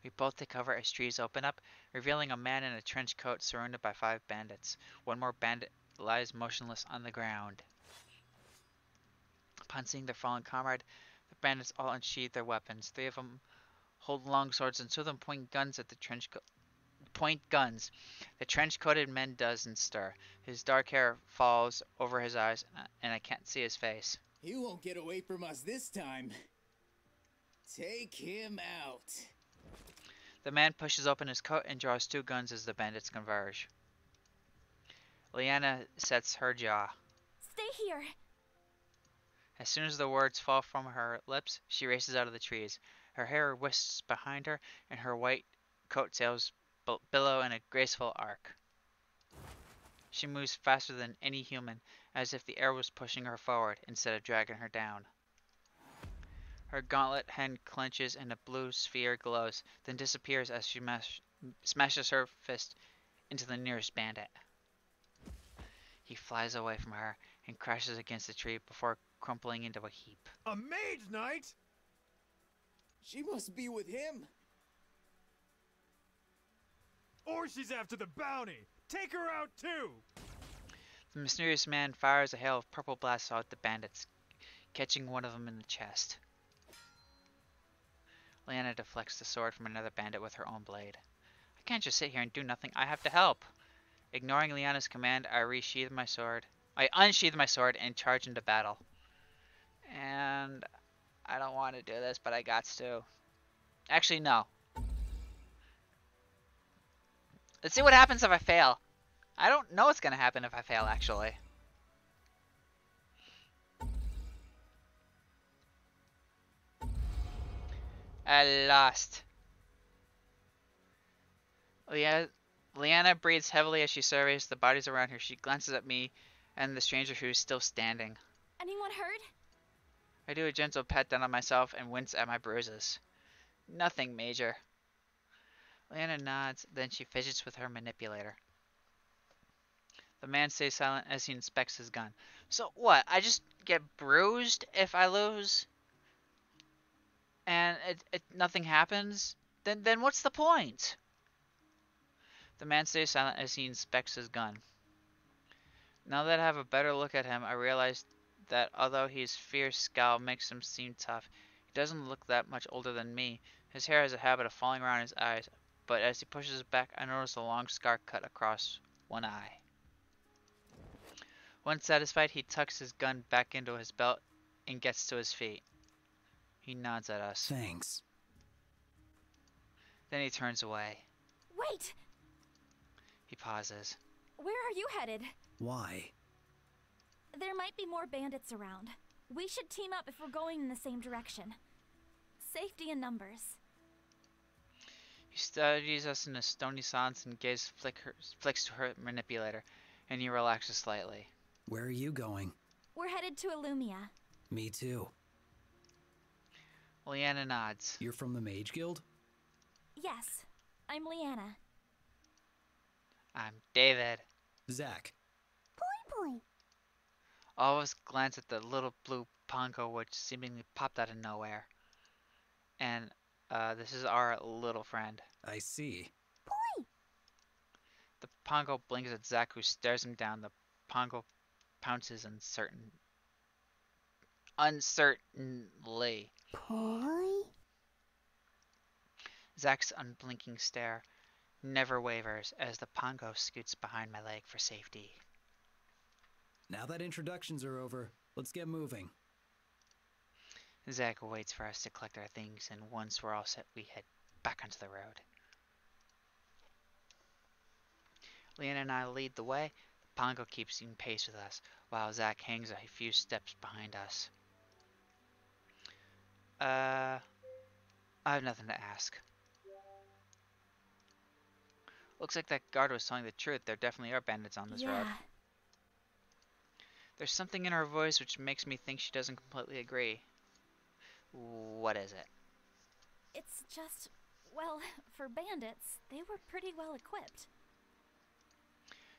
We both take cover as trees open up, revealing a man in a trench coat surrounded by 5 bandits. One more bandit lies motionless on the ground. Upon seeing their fallen comrade, the bandits all unsheathe their weapons. 3 of them hold long swords and 2 of them point guns at the The trench-coated man doesn't stir. His dark hair falls over his eyes, and I can't see his face. He won't get away from us this time. Take him out. The man pushes open his coat and draws 2 guns as the bandits converge. Leanna sets her jaw. Stay here. As soon as the words fall from her lips, she races out of the trees. Her hair whisks behind her, and her white coat tails billow in a graceful arc. She moves faster than any human, as if the air was pushing her forward instead of dragging her down. Her gauntlet hand clenches and a blue sphere glows, then disappears as she smashes her fist into the nearest bandit. He flies away from her and crashes against a tree before crumpling into a heap. A mage knight? She must be with him. Or she's after the bounty. Take her out too. The mysterious man fires a hail of purple blasts out at the bandits, catching one of them in the chest. Leanna deflects the sword from another bandit with her own blade. I can't just sit here and do nothing. I have to help. Ignoring Leanna's command, I unsheath my sword and charge into battle. And I don't want to do this, but I got to. Actually, no. Let's see what happens if I fail. I don't know what's going to happen if I fail, actually. I lost. Leanna breathes heavily as she surveys the bodies around her. She glances at me and the stranger who is still standing. Anyone hurt? I do a gentle pat down on myself and wince at my bruises. Nothing major. Leanna nods, then she fidgets with her manipulator. The man stays silent as he inspects his gun. So what? I just get bruised if I lose? And nothing happens? Then what's the point? The man stays silent as he inspects his gun. Now that I have a better look at him, I realize that although his fierce scowl makes him seem tough, he doesn't look that much older than me. His hair has a habit of falling around his eyes, but as he pushes it back, I notice a long scar cut across one eye. Once satisfied, he tucks his gun back into his belt and gets to his feet. He nods at us. Thanks. Then he turns away. Wait! He pauses. Where are you headed? Why? There might be more bandits around. We should team up if we're going in the same direction. Safety in numbers. He studies us in a stony silence and gaze flicks to her manipulator, and he relaxes slightly. Where are you going? We're headed to Illumia. Me too. Leanna nods. You're from the Mage Guild? Yes, I'm Leanna. I'm David. Zach. Boy. All of us glance at the little blue pongo which seemingly popped out of nowhere. And this is our little friend. I see. The pongo blinks at Zach, who stares him down. The pongo pounces uncertainly. Zach's unblinking stare never wavers as the pongo scoots behind my leg for safety. Now that introductions are over, let's get moving. Zach waits for us to collect our things, and once we're all set, we head back onto the road. Leanna and I lead the way. The pongo keeps in pace with us, while Zach hangs a few steps behind us. I have nothing to ask. Looks like that guard was telling the truth. There definitely are bandits on this road. There's something in her voice which makes me think she doesn't completely agree. What is it? It's just, well, for bandits, they were pretty well equipped.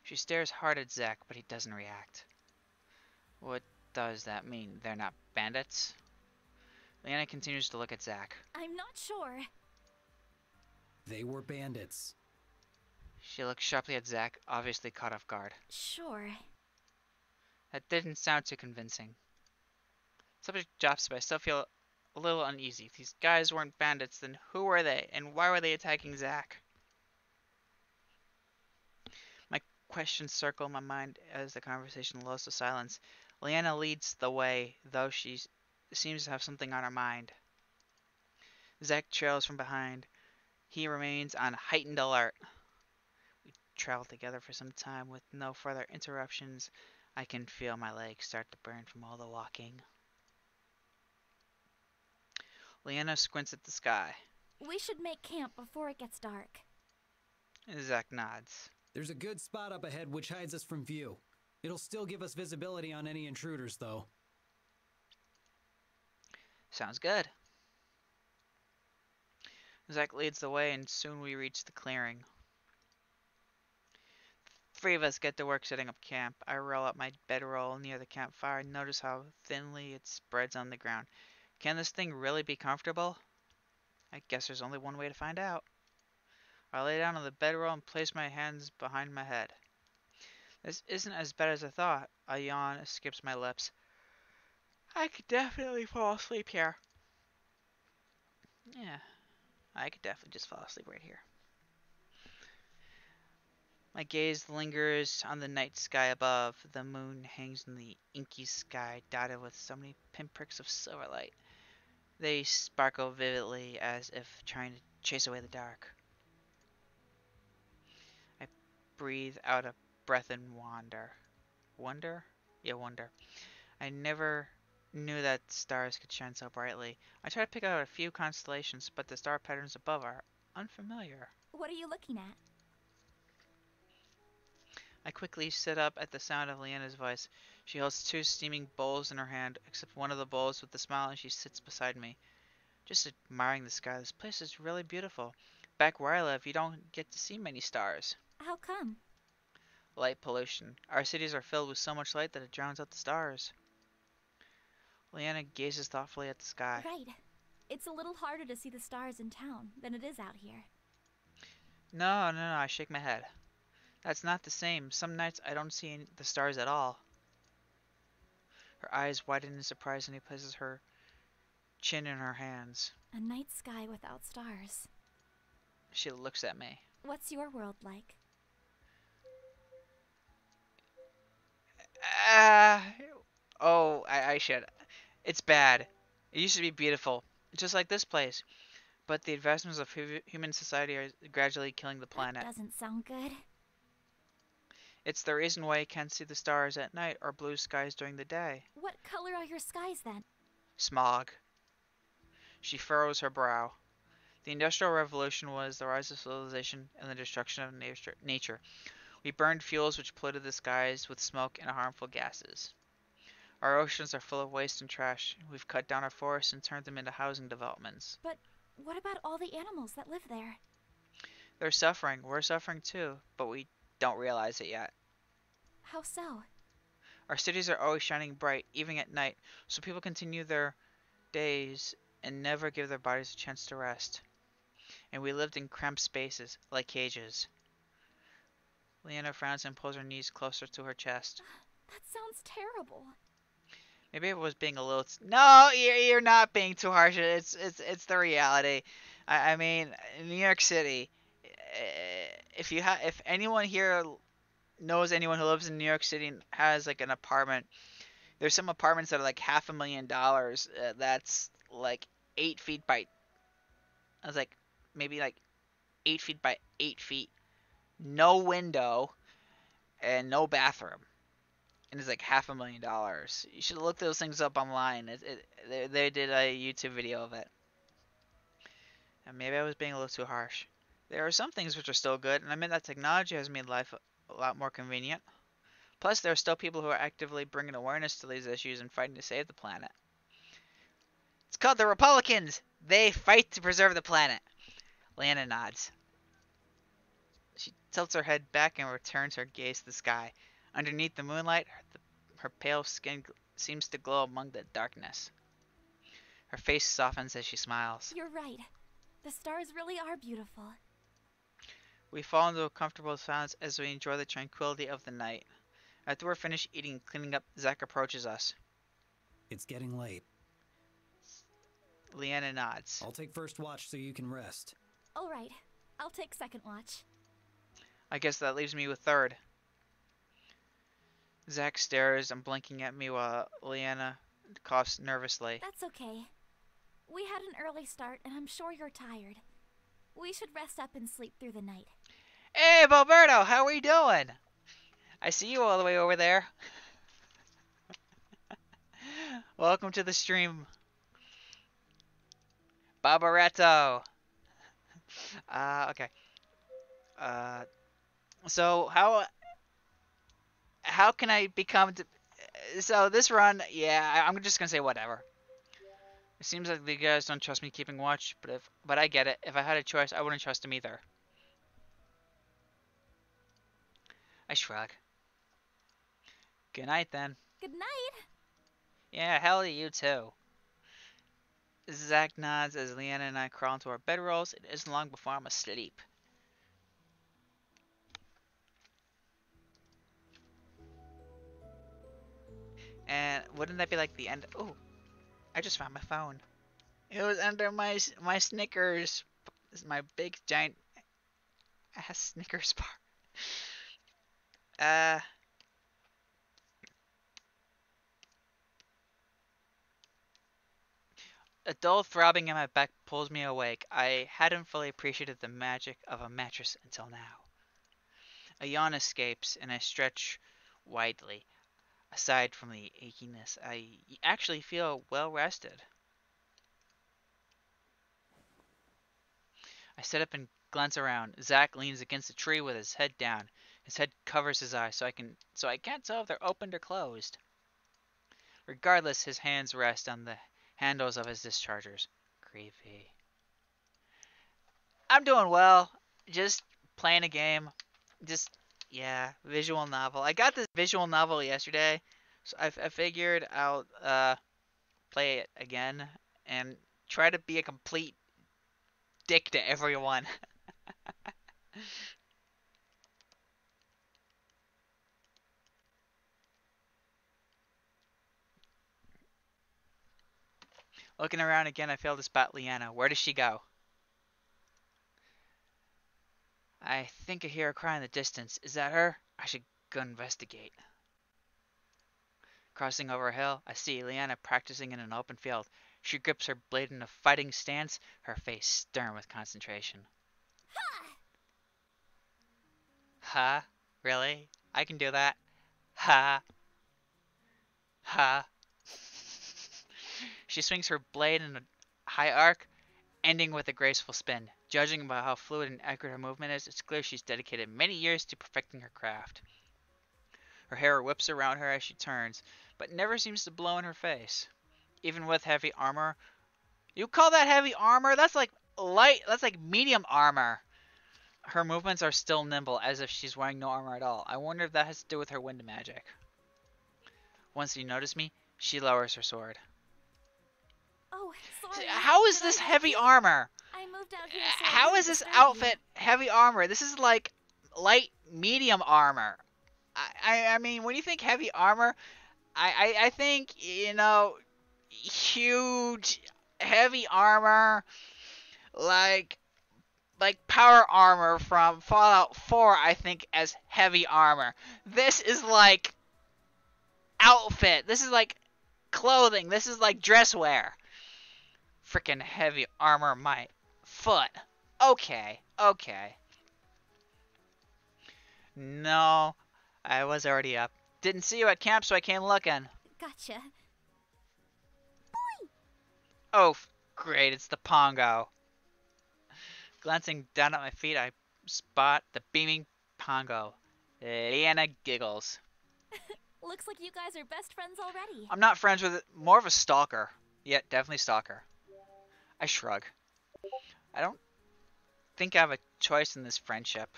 She stares hard at Zack, but he doesn't react. What does that mean? They're not bandits? Leanna continues to look at Zack. I'm not sure. They were bandits. She looks sharply at Zack, obviously caught off guard. Sure. That didn't sound too convincing. Subject drops, but I still feel a little uneasy. If these guys weren't bandits, then who were they, and why were they attacking Zack? My questions circle in my mind as the conversation lulls to silence. Leanna leads the way, though she seems to have something on her mind. Zack trails from behind. He remains on heightened alert. We travel together for some time with no further interruptions. I can feel my legs start to burn from all the walking. Leanna squints at the sky. We should make camp before it gets dark. Zack nods. There's a good spot up ahead which hides us from view. It'll still give us visibility on any intruders, though. Sounds good. Zack leads the way, and soon we reach the clearing. Three of us get to work setting up camp. I roll up my bedroll near the campfire and notice how thinly it spreads on the ground. Can this thing really be comfortable? I guess there's only one way to find out. I lay down on the bedroll and place my hands behind my head. This isn't as bad as I thought. A yawn escapes my lips. I could definitely fall asleep here. Yeah, I could definitely just fall asleep right here. My gaze lingers on the night sky above. The moon hangs in the inky sky, dotted with so many pinpricks of silver light. They sparkle vividly as if trying to chase away the dark. I breathe out a breath and wonder. Wonder? Yeah, wonder. I never knew that stars could shine so brightly. I try to pick out a few constellations, but the star patterns above are unfamiliar. What are you looking at? I quickly sit up at the sound of Leanna's voice. She holds two steaming bowls in her hand, except one of the bowls with a smile, and she sits beside me. Just admiring the sky. This place is really beautiful. Back where I live, you don't get to see many stars. How come? Light pollution. Our cities are filled with so much light that it drowns out the stars. Leanna gazes thoughtfully at the sky. Right. It's a little harder to see the stars in town than it is out here. No, I shake my head. That's not the same. Some nights I don't see the stars at all. Her eyes widen in surprise and she places her chin in her hands. A night sky without stars. She looks at me. What's your world like? I should. It's bad. It used to be beautiful, just like this place. But the advancements of human society are gradually killing the planet. That doesn't sound good. It's the reason why you can't see the stars at night or blue skies during the day. What color are your skies then? Smog. She furrows her brow. The Industrial Revolution was the rise of civilization and the destruction of nature. We burned fuels which polluted the skies with smoke and harmful gases. Our oceans are full of waste and trash. We've cut down our forests and turned them into housing developments. But what about all the animals that live there? They're suffering. We're suffering too, but we don't realize it yet. How so? Our cities are always shining bright, even at night, so people continue their days and never give their bodies a chance to rest. And we lived in cramped spaces, like cages. Leanna frowns and pulls her knees closer to her chest. That sounds terrible. Maybe I was being a little... No, you're not being too harsh. It's the reality. I mean, in New York City, if anyone here knows anyone who lives in New York City and has like an apartment, there's some apartments that are like $500,000. That's like 8 feet by... I was like, maybe like 8 feet by 8 feet. No window and no bathroom. And it's like $500,000. You should look those things up online. They did a YouTube video of it. And maybe I was being a little too harsh. There are some things which are still good, and I mean that technology has made life a lot more convenient. Plus, there are still people who are actively bringing awareness to these issues and fighting to save the planet. It's called the Republicans! They fight to preserve the planet. Lana nods. She tilts her head back and returns her gaze to the sky. Underneath the moonlight, her pale skin seems to glow among the darkness. Her face softens as she smiles. You're right. The stars really are beautiful. We fall into a comfortable silence as we enjoy the tranquility of the night. After we're finished eating and cleaning up, Zack approaches us. It's getting late. Leanna nods. I'll take first watch so you can rest. All right. I'll take second watch. I guess that leaves me with third. Zack stares and blinking at me while Leanna coughs nervously. That's okay. We had an early start, and I'm sure you're tired. We should rest up and sleep through the night. Hey, Boberto, how are you doing? I see you all the way over there. Welcome to the stream, Barbaretto. Okay. So how can I become? So this run, yeah, I'm just gonna say whatever. It seems like the guys don't trust me keeping watch, but I get it. If I had a choice, I wouldn't trust him either. I shrug. Good night then. Good night. Yeah, hell to you too. Zack nods as Leanna and I crawl into our bedrolls. It isn't long before I'm asleep. And wouldn't that be like the end? Oh, I just found my phone. It was under my Snickers. This is my big giant ass Snickers bar. A dull throbbing in my back pulls me awake. I hadn't fully appreciated the magic of a mattress until now. A yawn escapes, and I stretch widely. Aside from the achiness, I actually feel well rested. I sit up and glance around. Zack leans against a tree with his head down. His head covers his eyes, so I can't tell if they're opened or closed. Regardless, his hands rest on the handles of his dischargers. Creepy. I'm doing well. Just playing a game. Yeah, visual novel. I got this visual novel yesterday, so I figured I'll play it again and try to be a complete dick to everyone. Looking around again, I fail to spot Leanna. Where does she go? I think I hear a cry in the distance. Is that her? I should go investigate. Crossing over a hill, I see Leanna practicing in an open field. She grips her blade in a fighting stance, her face stern with concentration. Ha! Really? I can do that? Ha! Ha! She swings her blade in a high arc, ending with a graceful spin. Judging by how fluid and accurate her movement is, it's clear she's dedicated many years to perfecting her craft. Her hair whips around her as she turns, but never seems to blow in her face. Even with heavy armor. You call that heavy armor? That's like light, that's like medium armor. Her movements are still nimble, as if she's wearing no armor at all. I wonder if that has to do with her wind magic. Once you notice me, she lowers her sword. Oh, sorry. How is this heavy armor? I moved out here. So How is this outfit heavy armor? This is like light medium armor. I mean, when you think heavy armor, I think, you know, huge heavy armor, like power armor from Fallout 4, I think, as heavy armor. This is like outfit. This is like clothing. This is like dress wear. Freaking heavy armor, my foot. Okay. No, I was already up. Didn't see you at camp, so I came looking. Gotcha. Oh, great, it's the Pongo. Glancing down at my feet, I spot the beaming Pongo. Leanna giggles. Looks like you guys are best friends already. I'm not friends with it, more of a stalker. Yeah, definitely stalker. I shrug. I don't think I have a choice in this friendship.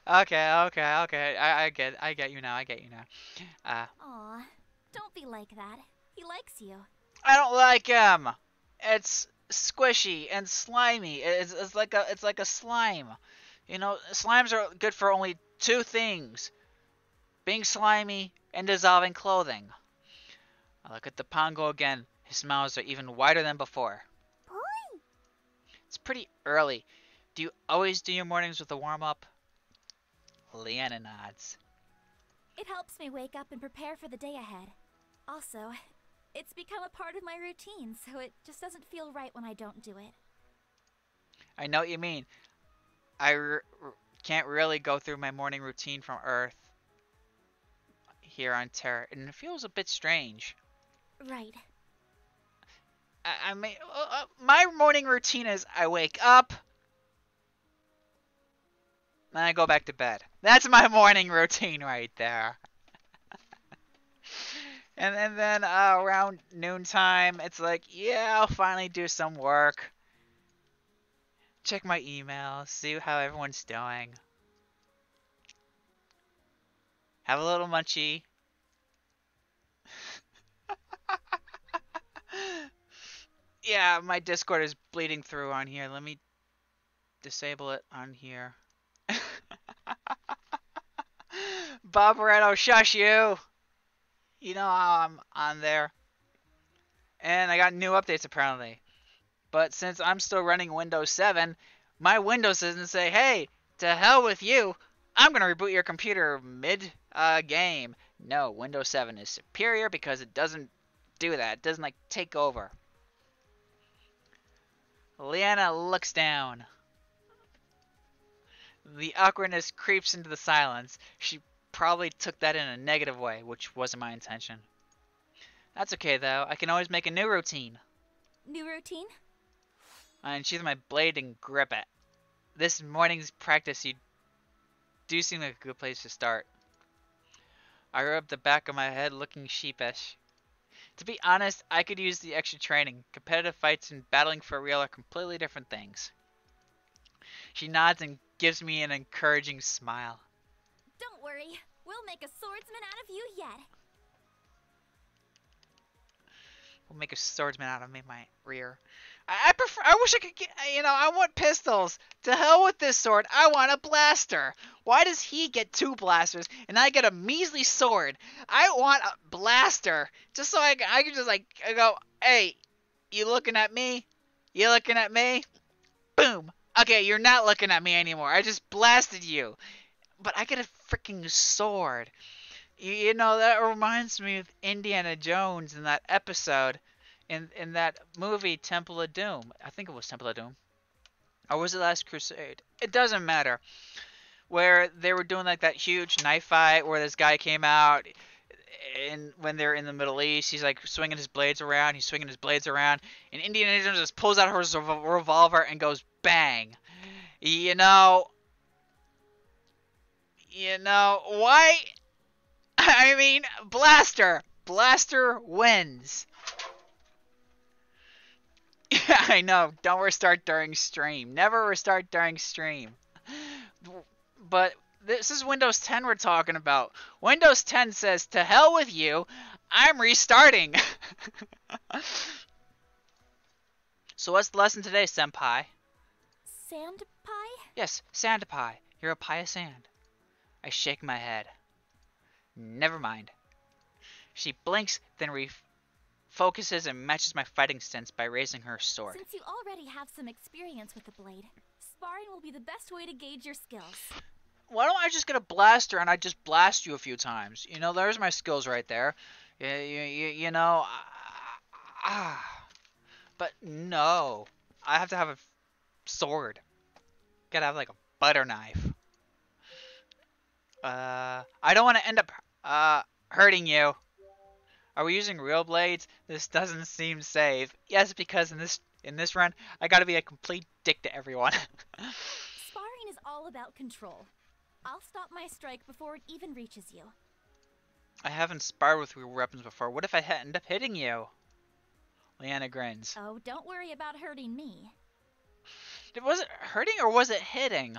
Okay. I get you now. I get you now. Aw, don't be like that. He likes you. I don't like him. It's squishy and slimy. It's like a slime. You know, slimes are good for only two things: being slimy and dissolving clothing. I look at the Pongo again. His smiles are even wider than before. Boy! It's pretty early. Do you always do your mornings with a warm-up? Leanna nods. It helps me wake up and prepare for the day ahead. Also, it's become a part of my routine, so it just doesn't feel right when I don't do it. I know what you mean. Can't really go through my morning routine from Earth here on Terra, and it feels a bit strange. Right. I mean, my morning routine is I wake up, then I go back to bed. That's my morning routine right there. and then around noontime, it's like, yeah, I'll finally do some work. Check my email, see how everyone's doing. Have a little munchie. Yeah, my Discord is bleeding through on here. Let me disable it on here. Barbaretto, shush you! You know how I'm on there. And I got new updates apparently. But since I'm still running Windows 7, my Windows doesn't say, hey, to hell with you, I'm going to reboot your computer mid-game. No, Windows 7 is superior because it doesn't do that. It doesn't, like, take over. Leanna looks down. The awkwardness creeps into the silence. She probably took that in a negative way, which wasn't my intention. That's okay, though. I can always make a new routine. New routine? I unsheath my blade and grip it. This morning's practice, you do seem like a good place to start. I rub the back of my head looking sheepish. To be honest, I could use the extra training. Competitive fights and battling for real are completely different things. She nods and gives me an encouraging smile. Don't worry. We'll make a swordsman out of you yet. We'll make a swordsman out of me, my rear. I wish I could get, I want pistols. To hell with this sword. I want a blaster. Why does he get two blasters and I get a measly sword? I want a blaster. Just so I can just like, I go, hey, you looking at me? You looking at me? Boom. Okay, you're not looking at me anymore. I just blasted you. But I get a freaking sword. You know, that reminds me of Indiana Jones in that episode. In that movie, Temple of Doom. I think it was Temple of Doom. Or was it Last Crusade? It doesn't matter. Where they were doing like that huge knife fight where this guy came out. And when they're in the Middle East, he's like swinging his blades around. He's swinging his blades around. And Indiana Jones just pulls out his revolver and goes bang. You know, why? I mean, Blaster. Blaster wins. I know. Don't restart during stream. Never restart during stream. But this is Windows 10 we're talking about. Windows 10 says, to hell with you. I'm restarting. So what's the lesson today, senpai? Sand pie? Yes, sand pie. You're a pie of sand. I shake my head. Never mind. She blinks, then focuses and matches my fighting stance by raising her sword. Since you already have some experience with the blade, sparring will be the best way to gauge your skills. Why don't I just get a blaster and I just blast you a few times? You know, there's my skills right there. You know, but no. I have to have a sword. Gotta have like a butter knife. I don't want to end up hurting you. Are we using real blades? This doesn't seem safe. Yes, because in this run, I gotta be a complete dick to everyone. Sparring is all about control. I'll stop my strike before it even reaches you. I haven't sparred with real weapons before. What if I end up hitting you? Leanna grins. Oh, don't worry about hurting me. Was it hurting or was it hitting?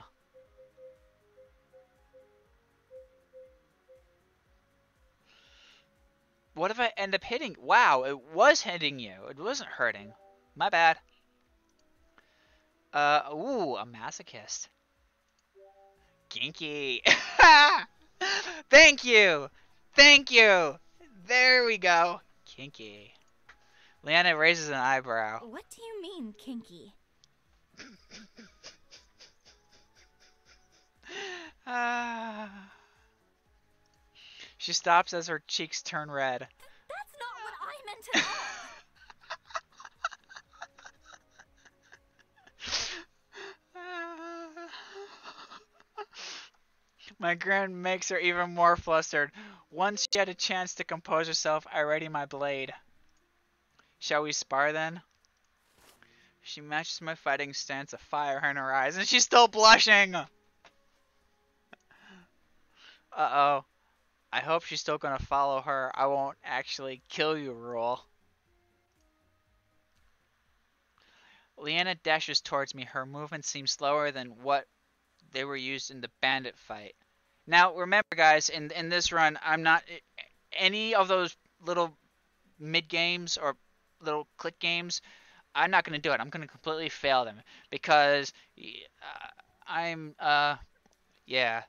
What if I end up hitting? Wow, it was hitting you. It wasn't hurting. My bad. Ooh, a masochist. Kinky. Thank you. Thank you. There we go. Kinky. Leanna raises an eyebrow. What do you mean, kinky? She stops as her cheeks turn red. That's not what I meant at all. My grin makes her even more flustered. Once she had a chance to compose herself, I ready my blade. Shall we spar then? She matches my fighting stance, a fire in her eyes, and she's still blushing! Uh-oh. I hope she's still gonna follow her I won't actually kill you rule. Leanna dashes towards me. Her movement seems slower than what they were used in the bandit fight. Now, remember guys, in this run, I'm not... Any of those little mid-games or little click games, I'm not going to do it. I'm going to completely fail them. Because yeah.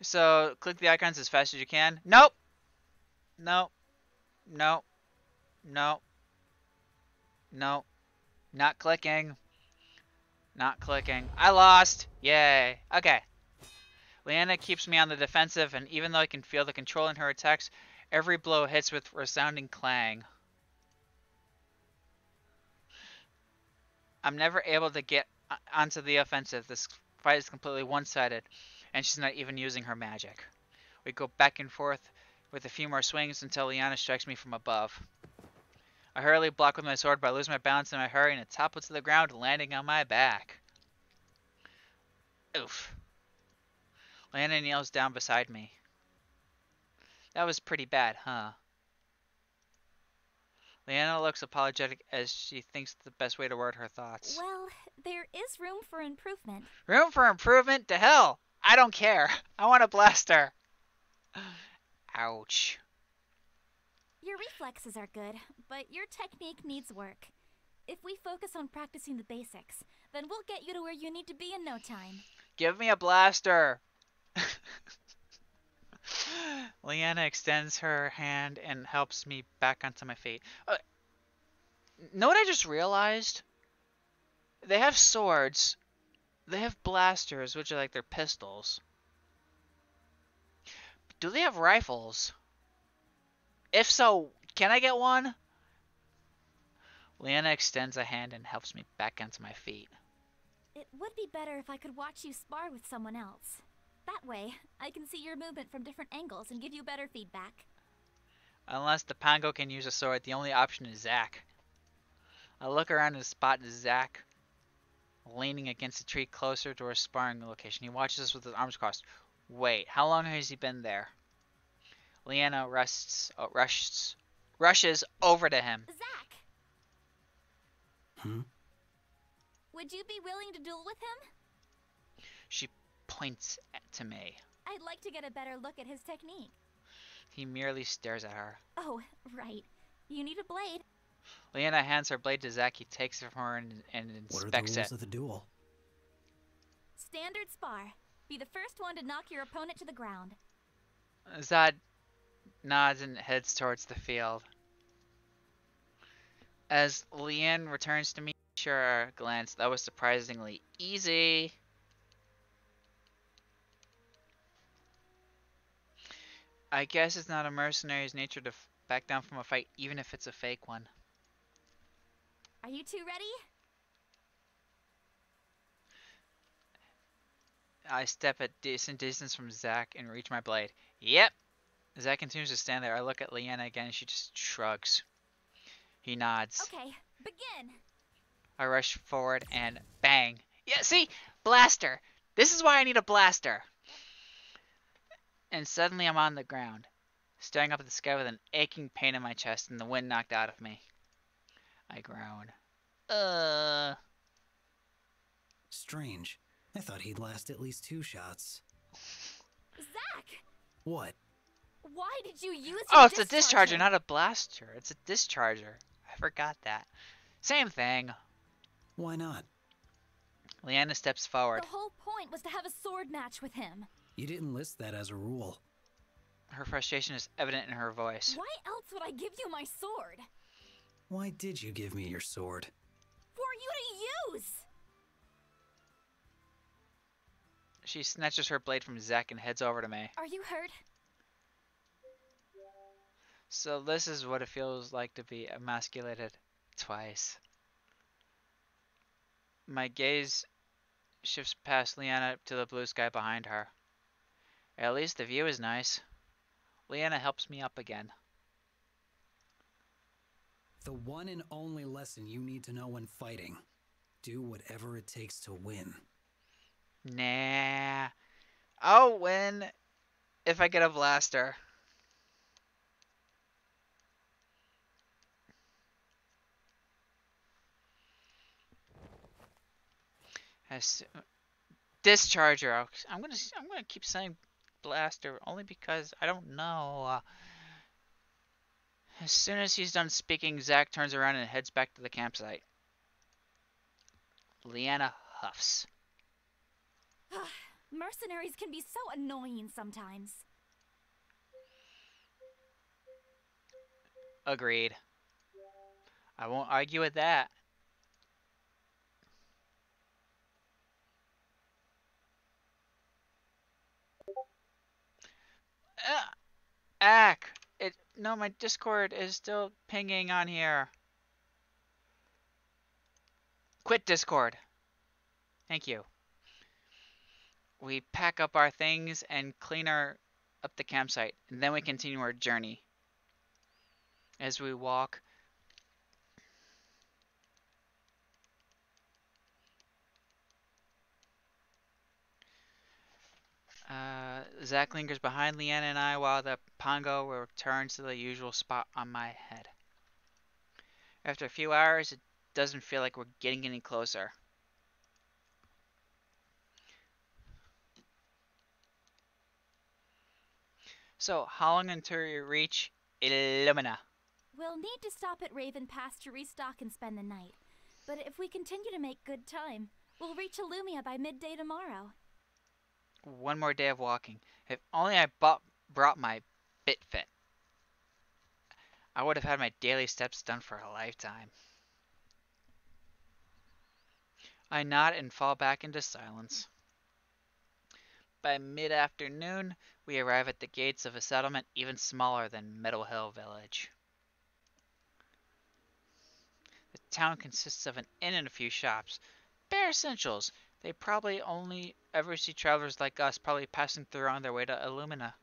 So, click the icons as fast as you can. Nope! Nope. Nope. Nope. Nope. Not clicking. Not clicking. I lost! Yay. Okay. Leanna keeps me on the defensive, and even though I can feel the control in her attacks, every blow hits with resounding clang. I'm never able to get onto the offensive. This fight is completely one-sided, and she's not even using her magic. We go back and forth with a few more swings until Leanna strikes me from above. I hurriedly block with my sword, but I lose my balance in my hurry and it topples to the ground, landing on my back. Oof. Leanna kneels down beside me. That was pretty bad, huh? Leanna looks apologetic as she thinks the best way to word her thoughts. Well, there is room for improvement. Room for improvement? To hell! I don't care. I want to blast her. Ouch. Your reflexes are good, but your technique needs work. If we focus on practicing the basics, then we'll get you to where you need to be in no time. Give me a blaster. Leanna extends her hand and helps me back onto my feet. Know what I just realized? They have swords. They have blasters, which are like their pistols. Do they have rifles? If so, can I get one? Leanna extends a hand and helps me back onto my feet. It would be better if I could watch you spar with someone else. That way, I can see your movement from different angles and give you better feedback. Unless the Pongo can use a sword, the only option is Zack. I look around and spot Zack leaning against a tree closer to our sparring location. He watches us with his arms crossed. Wait, how long has he been there? Leanna rushes over to him. Zack! Hmm? Would you be willing to duel with him? She points to me. I'd like to get a better look at his technique. He merely stares at her. Oh, right. You need a blade. Leanna hands her blade to Zack. He takes it from her and What are the inspects rules it. of the duel? Standard spar. Be the first one to knock your opponent to the ground. Zod nods and heads towards the field. As Leanne returns to me, sure a glance. That was surprisingly easy. I guess it's not a mercenary's nature to back down from a fight, even if it's a fake one. Are you two ready? I step at decent distance from Zack and reach my blade. Yep! Zack continues to stand there. I look at Leanna again and she just shrugs. He nods. Okay, begin! I rush forward and bang. Yeah, see? Blaster! This is why I need a blaster! And suddenly I'm on the ground, staring up at the sky with an aching pain in my chest and the wind knocked out of me. I groan. Strange. I thought he'd last at least 2 shots. Zack! What? Why did you use Oh, your it's a discharger, not a blaster. It's a discharger. I forgot that. Same thing. Why not? Leanna steps forward. The whole point was to have a sword match with him. You didn't list that as a rule. Her frustration is evident in her voice. Why else would I give you my sword? Why did you give me your sword? For you to use! She snatches her blade from Zack and heads over to me. Are you hurt? So this is what it feels like to be emasculated twice. My gaze shifts past Leanna to the blue sky behind her. At least the view is nice. Leanna helps me up again. The one and only lesson you need to know when fighting. Do whatever it takes to win. Nah. I'll win if I get a blaster. Discharger. I'm gonna keep saying blaster only because I don't know. As soon as he's done speaking, Zack turns around and heads back to the campsite. Leanna huffs. Mercenaries can be so annoying sometimes. Agreed. I won't argue with that. No, my Discord is still pinging on here. Quit Discord. Thank you. We pack up our things and clean up the campsite, and then we continue our journey. As we walk, Zack lingers behind Leanna and I while the Pongo returns to the usual spot on my head. After a few hours, it doesn't feel like we're getting any closer. So, how long until we reach Illumina? We'll need to stop at Raven Pass to restock and spend the night. But if we continue to make good time, we'll reach Illumia by midday tomorrow. One more day of walking. If only I brought my BitFit. I would have had my daily steps done for a lifetime. I nod and fall back into silence. By mid-afternoon, we arrive at the gates of a settlement even smaller than Meadow Hill Village. The town consists of an inn and a few shops. Bare essentials. They probably only ever see travelers like us probably passing through on their way to Illumina.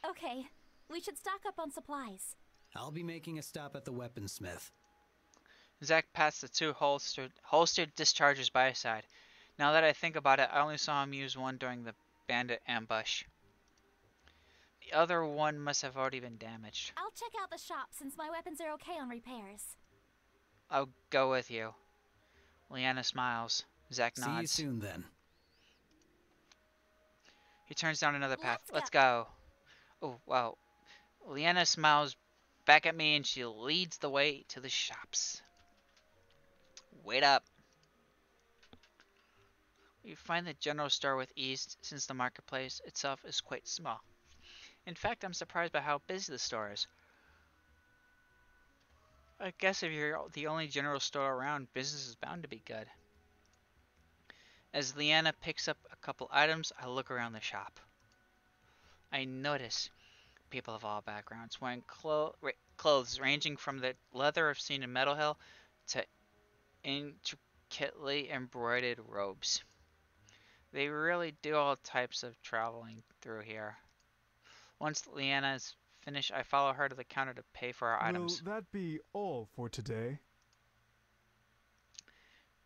Okay, we should stock up on supplies. I'll be making a stop at the weaponsmith. Zack pats the two holstered dischargers by his side. Now that I think about it, I only saw him use one during the bandit ambush. The other one must have already been damaged. I'll check out the shop since my weapons are okay on repairs. I'll go with you. Leanna smiles. Zack nods. See you soon then. He turns down another path. Let's go. Oh, wow. Leanna smiles back at me and she leads the way to the shops. Wait up. We find the general store with ease since the marketplace itself is quite small. In fact, I'm surprised by how busy the store is. I guess if you're the only general store around, business is bound to be good. As Leanna picks up a couple items, I look around the shop. I notice people of all backgrounds wearing clothes ranging from the leather I've seen in Meadow Hill to intricately embroidered robes. They really do all types of traveling through here. Once Leanna is finished, I follow her to the counter to pay for our items. Will that be all for today?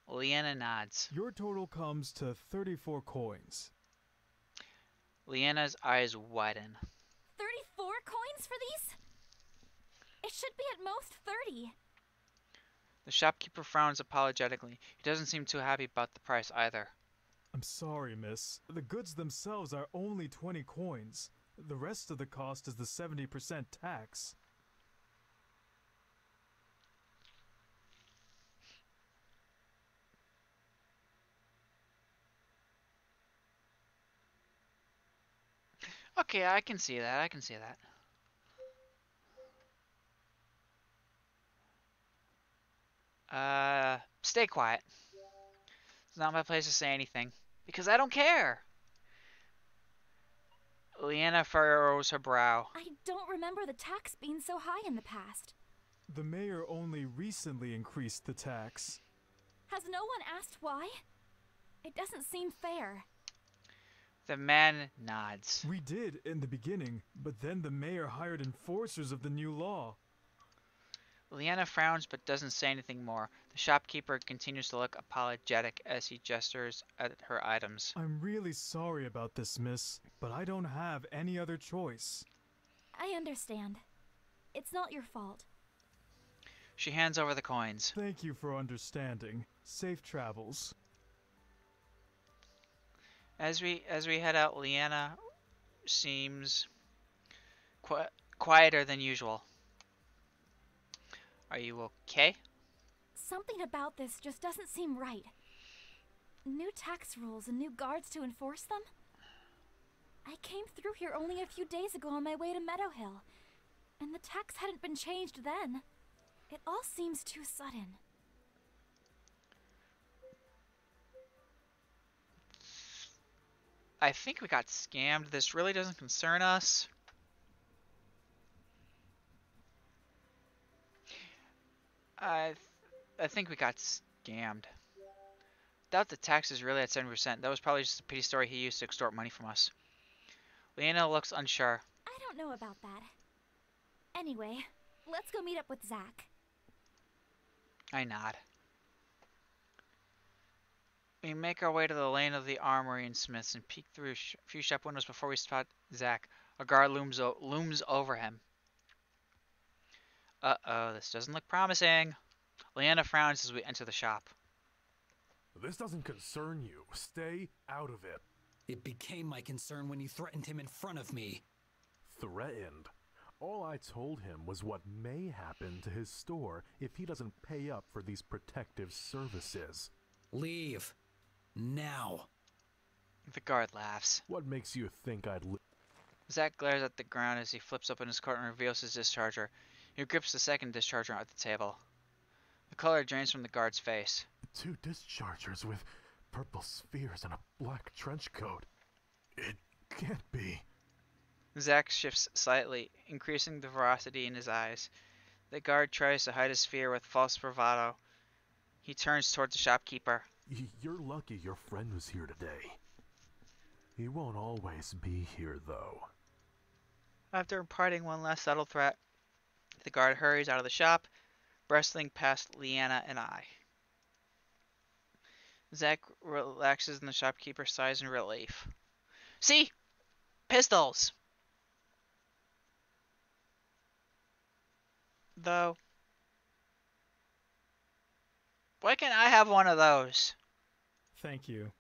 Leanna nods. Your total comes to 34 coins. Leanna's eyes widen. 34 coins for these? It should be at most 30. The shopkeeper frowns apologetically. He doesn't seem too happy about the price either. I'm sorry, miss. The goods themselves are only 20 coins. The rest of the cost is the 70% tax. Okay, I can see that. I can see that. Stay quiet. It's not my place to say anything. Because I don't care. Leanna furrows her brow. I don't remember the tax being so high in the past. The mayor only recently increased the tax. Has no one asked why? It doesn't seem fair. The man nods. We did in the beginning, but then the mayor hired enforcers of the new law. Leanna frowns but doesn't say anything more. The shopkeeper continues to look apologetic as he gestures at her items. I'm really sorry about this, miss, but I don't have any other choice. I understand. It's not your fault. She hands over the coins. Thank you for understanding. Safe travels. As we head out, Leanna seems quieter than usual. Are you okay? Something about this just doesn't seem right. New tax rules and new guards to enforce them? I came through here only a few days ago on my way to Meadow Hill, and the tax hadn't been changed then. It all seems too sudden. I think we got scammed. This really doesn't concern us. I think we got scammed. Doubt the tax is really at 7%. That was probably just a pity story he used to extort money from us. Leanna looks unsure. I don't know about that. Anyway, let's go meet up with Zach. I nod. We make our way to the lane of the armory and smiths and peek through a few shop windows before we spot Zach. A guard looms over him. Uh-oh, this doesn't look promising. Leanna frowns as we enter the shop. This doesn't concern you. Stay out of it. It became my concern when you threatened him in front of me. Threatened? All I told him was what may happen to his store if he doesn't pay up for these protective services. Leave. Now. The guard laughs. What makes you think I'd Zach glares at the ground as he flips open his coat and reveals his discharger. He grips the second discharger at the table. The color drains from the guard's face. 2 dischargers with purple spheres and a black trench coat. It can't be. Zach shifts slightly, increasing the ferocity in his eyes. The guard tries to hide his fear with false bravado. He turns towards the shopkeeper. You're lucky your friend was here today. He won't always be here, though. After imparting one last subtle threat, the guard hurries out of the shop, bristling past Leanna and I. Zach relaxes and the shopkeeper sighs in relief. See? Pistols! Though, why can't I have one of those? Thank you.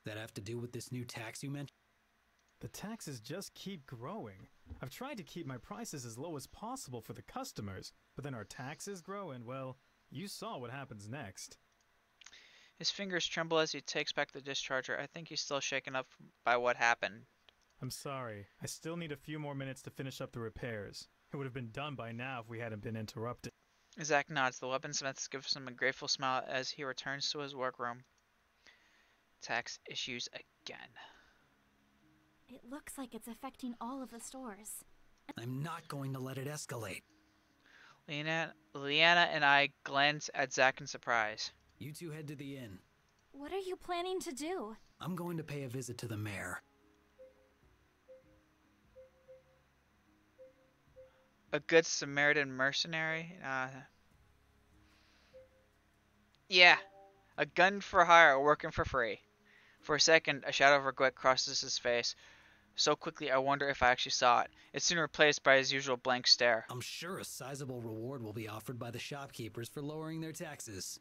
That have to do with this new tax you mentioned? The taxes just keep growing. I've tried to keep my prices as low as possible for the customers, but then our taxes grow and, well, you saw what happens next. His fingers tremble as he takes back the discharger. I think he's still shaken up by what happened. I'm sorry. I still need a few more minutes to finish up the repairs. It would have been done by now if we hadn't been interrupted. Zach nods. The weaponsmith gives him a grateful smile as he returns to his workroom. Tax issues again. It looks like it's affecting all of the stores. I'm not going to let it escalate. Leanna and I glance at Zach in surprise. You two head to the inn. What are you planning to do? I'm going to pay a visit to the mayor. A good Samaritan mercenary? Yeah. A gun for hire working for free. For a second, a shadow of regret crosses his face. So quickly, I wonder if I actually saw it. It's soon replaced by his usual blank stare. I'm sure a sizable reward will be offered by the shopkeepers for lowering their taxes.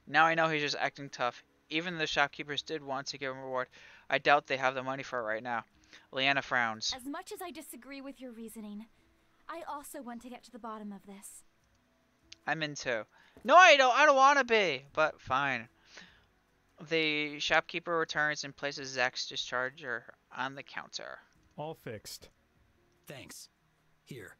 Now I know he's just acting tough. Even the shopkeepers did want to give him a reward. I doubt they have the money for it right now. Leanna frowns. As much as I disagree with your reasoning, I also want to get to the bottom of this. I'm in too. No, I don't want to be. But fine. The shopkeeper returns and places Zach's discharger on the counter. All fixed. Thanks. Here.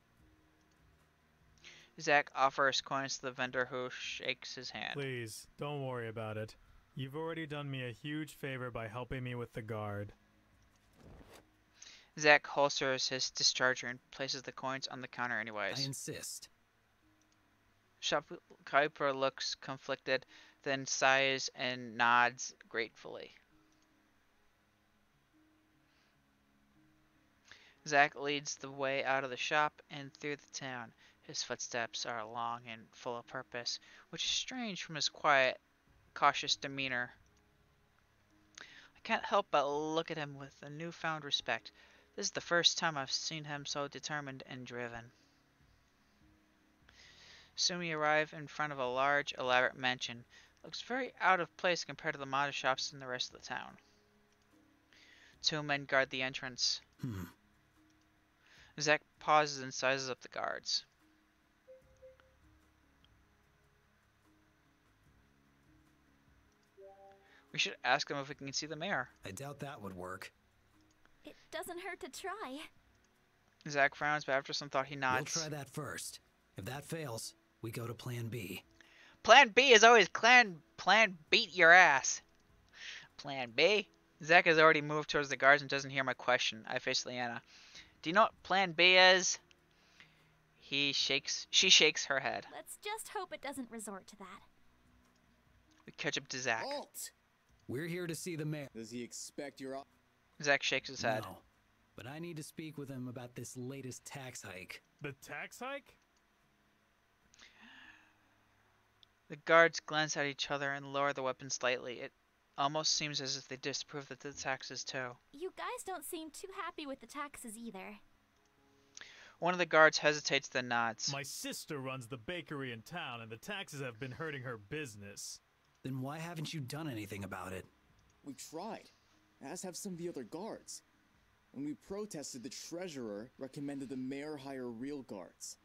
Zach offers coins to the vendor, who shakes his hand. Please, don't worry about it. You've already done me a huge favor by helping me with the guard. Zach holsters his discharger and places the coins on the counter anyways. I insist. Shopkeeper looks conflicted, then sighs and nods gratefully. Zach leads the way out of the shop and through the town. His footsteps are long and full of purpose, which is strange from his quiet, cautious demeanor. I can't help but look at him with a newfound respect. This is the first time I've seen him so determined and driven. Soon we arrive in front of a large, elaborate mansion. It looks very out of place compared to the modest shops in the rest of the town. 2 men guard the entrance. Zach pauses and sizes up the guards. We should ask them if we can see the mayor. I doubt that would work. It doesn't hurt to try. Zach frowns, but after some thought he nods. We'll try that first. If that fails, we go to Plan B. Plan B is always plan beat your ass. Plan B? Zach has already moved towards the guards and doesn't hear my question. I face Leanna. Do you know what Plan B is? She shakes her head. Let's just hope it doesn't resort to that. We catch up to Zach. Halt! We're here to see the mayor. Does he expect your... Zach shakes his head. No, but I need to speak with him about this latest tax hike. The tax hike? The guards glance at each other and lower the weapons slightly. It almost seems as if they disapprove of the taxes too. You guys don't seem too happy with the taxes either. One of the guards hesitates, then nods. My sister runs the bakery in town, and the taxes have been hurting her business. Then why haven't you done anything about it? We tried, as have some of the other guards. When we protested, the treasurer recommended the mayor hire real guards.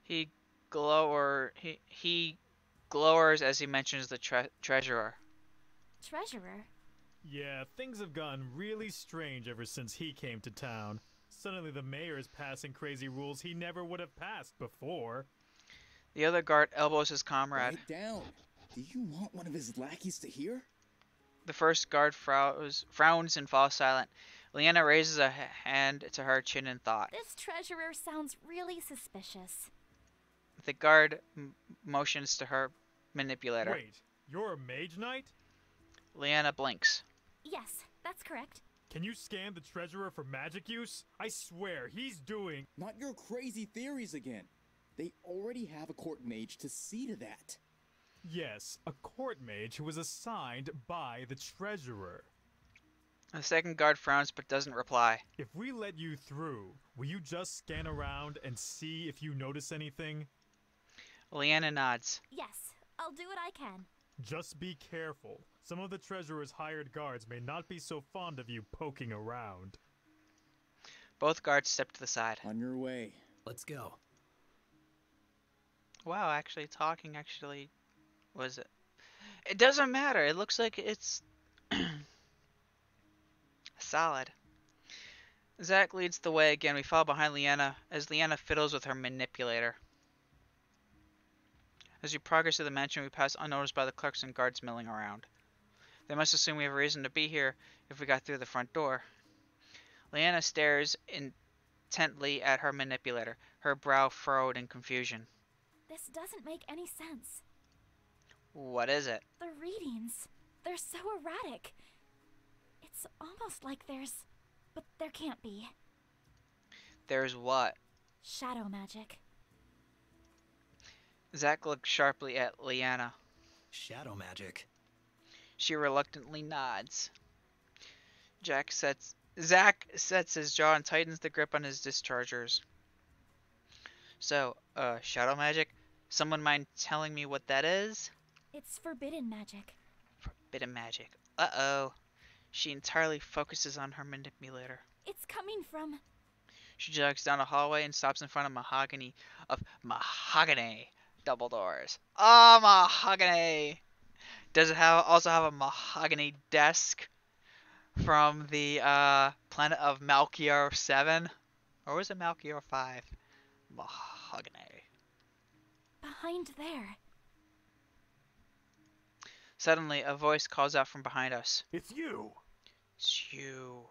He glowers as he mentions the treasurer. Treasurer? Yeah, things have gotten really strange ever since he came to town. Suddenly the mayor is passing crazy rules he never would have passed before. The other guard elbows his comrade. Write down. Do you want one of his lackeys to hear? The first guard frowns and falls silent. Leanna raises a hand to her chin in thought. This treasurer sounds really suspicious. The guard motions to her manipulator. Wait, you're a mage knight? Leanna blinks. Yes, that's correct. Can you scan the treasurer for magic use? I swear, he's doing... Not your crazy theories again. They already have a court mage to see to that. Yes, a court mage who was assigned by the treasurer. The second guard frowns but doesn't reply. If we let you through, will you just scan around and see if you notice anything? Leanna nods. Yes, I'll do what I can. Just be careful. Some of the treasurer's hired guards may not be so fond of you poking around. Both guards step to the side. On your way. Let's go. Wow, actually talking was it? It doesn't matter. It looks like it's solid. Zach leads the way again. We follow behind Leanna as Leanna fiddles with her manipulator. As we progress through the mansion, we pass unnoticed by the clerks and guards milling around. They must assume we have a reason to be here if we got through the front door. Leanna stares intently at her manipulator, her brow furrowed in confusion. This doesn't make any sense. What is it? The readings. They're so erratic. It's almost like there's... But there can't be. There's what? Shadow magic. Zach looks sharply at Leanna. Shadow magic. She reluctantly nods. Zach sets his jaw and tightens the grip on his dischargers. So, shadow magic? Someone mind telling me what that is? It's forbidden magic. Forbidden magic. Uh-oh. She entirely focuses on her manipulator. It's coming from... She jogs down a hallway and stops in front of mahogany double doors. Ah, mahogany! Does it also have a mahogany desk from the planet of Malkior 7? Or was it Malkior 5? Mahogany. behind there. Suddenly, a voice calls out from behind us. It's you! It's you.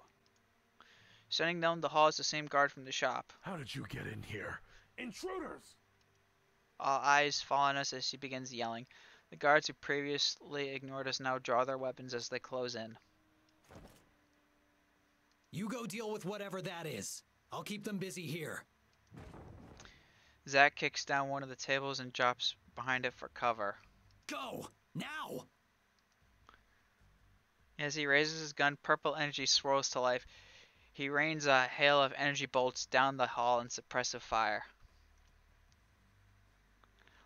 Standing down the hall is the same guard from the shop. How did you get in here? Intruders! All eyes fall on us as he begins yelling. The guards who previously ignored us now draw their weapons as they close in. You go deal with whatever that is. I'll keep them busy here. Zack kicks down one of the tables and drops behind it for cover. Go! Now! As he raises his gun, purple energy swirls to life. He rains a hail of energy bolts down the hall in suppressive fire.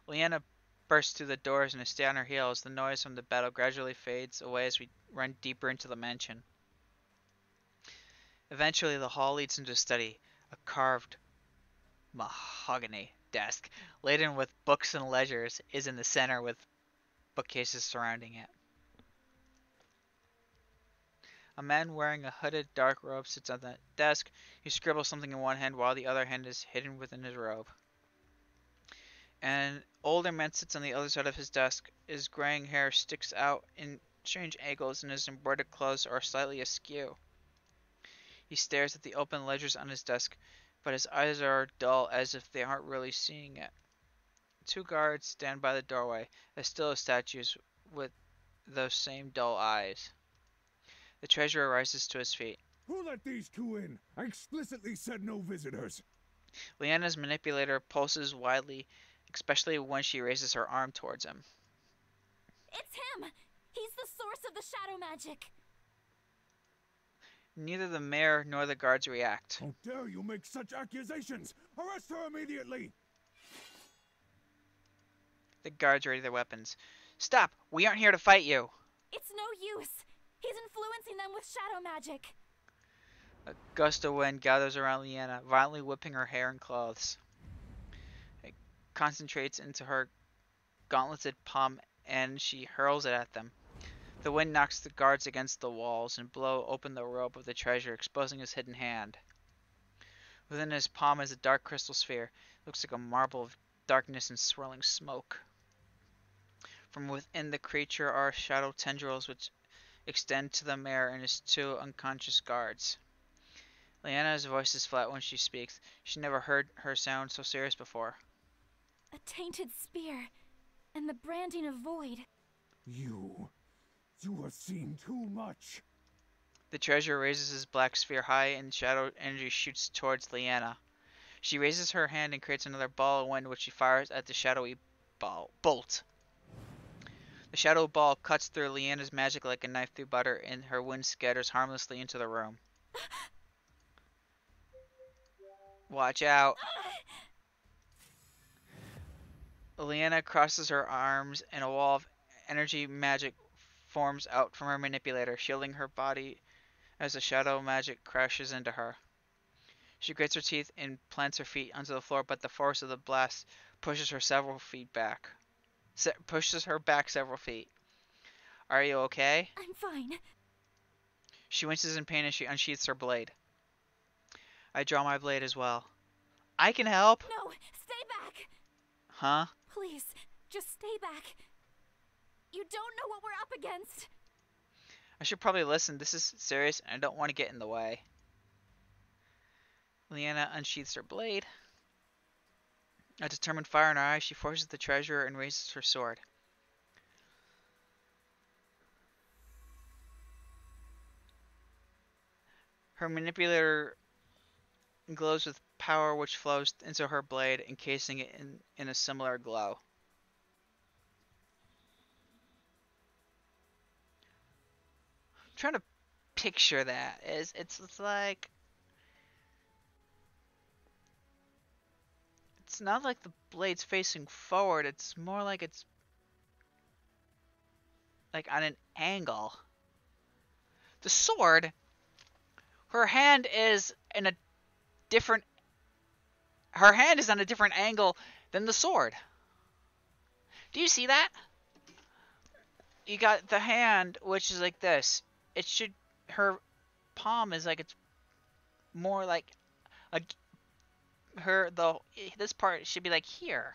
Leanna bursts through the doors and is stay on her heels. The noise from the battle gradually fades away as we run deeper into the mansion. Eventually, the hall leads into a study, a carved mahogany desk, laden with books and ledgers, is in the center with bookcases surrounding it. A man wearing a hooded dark robe sits on the desk. He scribbles something in one hand while the other hand is hidden within his robe. An older man sits on the other side of his desk. His graying hair sticks out in strange angles and his embroidered clothes are slightly askew. He stares at the open ledgers on his desk, but his eyes are dull as if they aren't really seeing it. Two guards stand by the doorway, as still as statues, with those same dull eyes. The treasurer rises to his feet. Who let these two in? I explicitly said no visitors. Leanna's manipulator pulses wildly, especially when she raises her arm towards him. It's him! He's the source of the shadow magic! Neither the mayor nor the guards react. How dare you make such accusations! Arrest her immediately! The guards ready their weapons. Stop! We aren't here to fight you! It's no use! He's influencing them with shadow magic! A gust of wind gathers around Leanna, violently whipping her hair and clothes. It concentrates into her gauntleted palm and she hurls it at them. The wind knocks the guards against the walls and blows open the robe of the treasure, exposing his hidden hand. Within his palm is a dark crystal sphere. It looks like a marble of darkness and swirling smoke. From within the creature are shadow tendrils which extend to the mayor and his two unconscious guards. Leanna's voice is flat when she speaks. She never heard her sound so serious before. A tainted spear, and the branding of void. You have seen too much. The treasurer raises his black sphere high and shadow energy shoots towards Leanna. She raises her hand and creates another ball of wind which she fires at the shadowy bolt. The shadow ball cuts through Leanna's magic like a knife through butter and her wind scatters harmlessly into the room. Watch out. Leanna crosses her arms and a wall of energy magic forms out from her manipulator, shielding her body as the shadow magic crashes into her. She grits her teeth and plants her feet onto the floor, but the force of the blast pushes her back several feet. Are you okay? I'm fine. She winces in pain as she unsheaths her blade. I draw my blade as well. I can help! No, stay back! Huh? Please, just stay back. You don't know what we're up against. I should probably listen. This is serious and I don't want to get in the way. Leanna unsheaths her blade. A determined fire in her eyes, she forces the treasurer and raises her sword. Her manipulator glows with power which flows into her blade, encasing it in a similar glow. I'm trying to picture that. It's like... It's not like the blade's facing forward, it's more like it's like on an angle. The sword, her hand is in a different... Her hand is on a different angle than the sword. Do you see that? You got the hand, which is like this. It should... Her palm is like... It's more like... A, this part should be like here.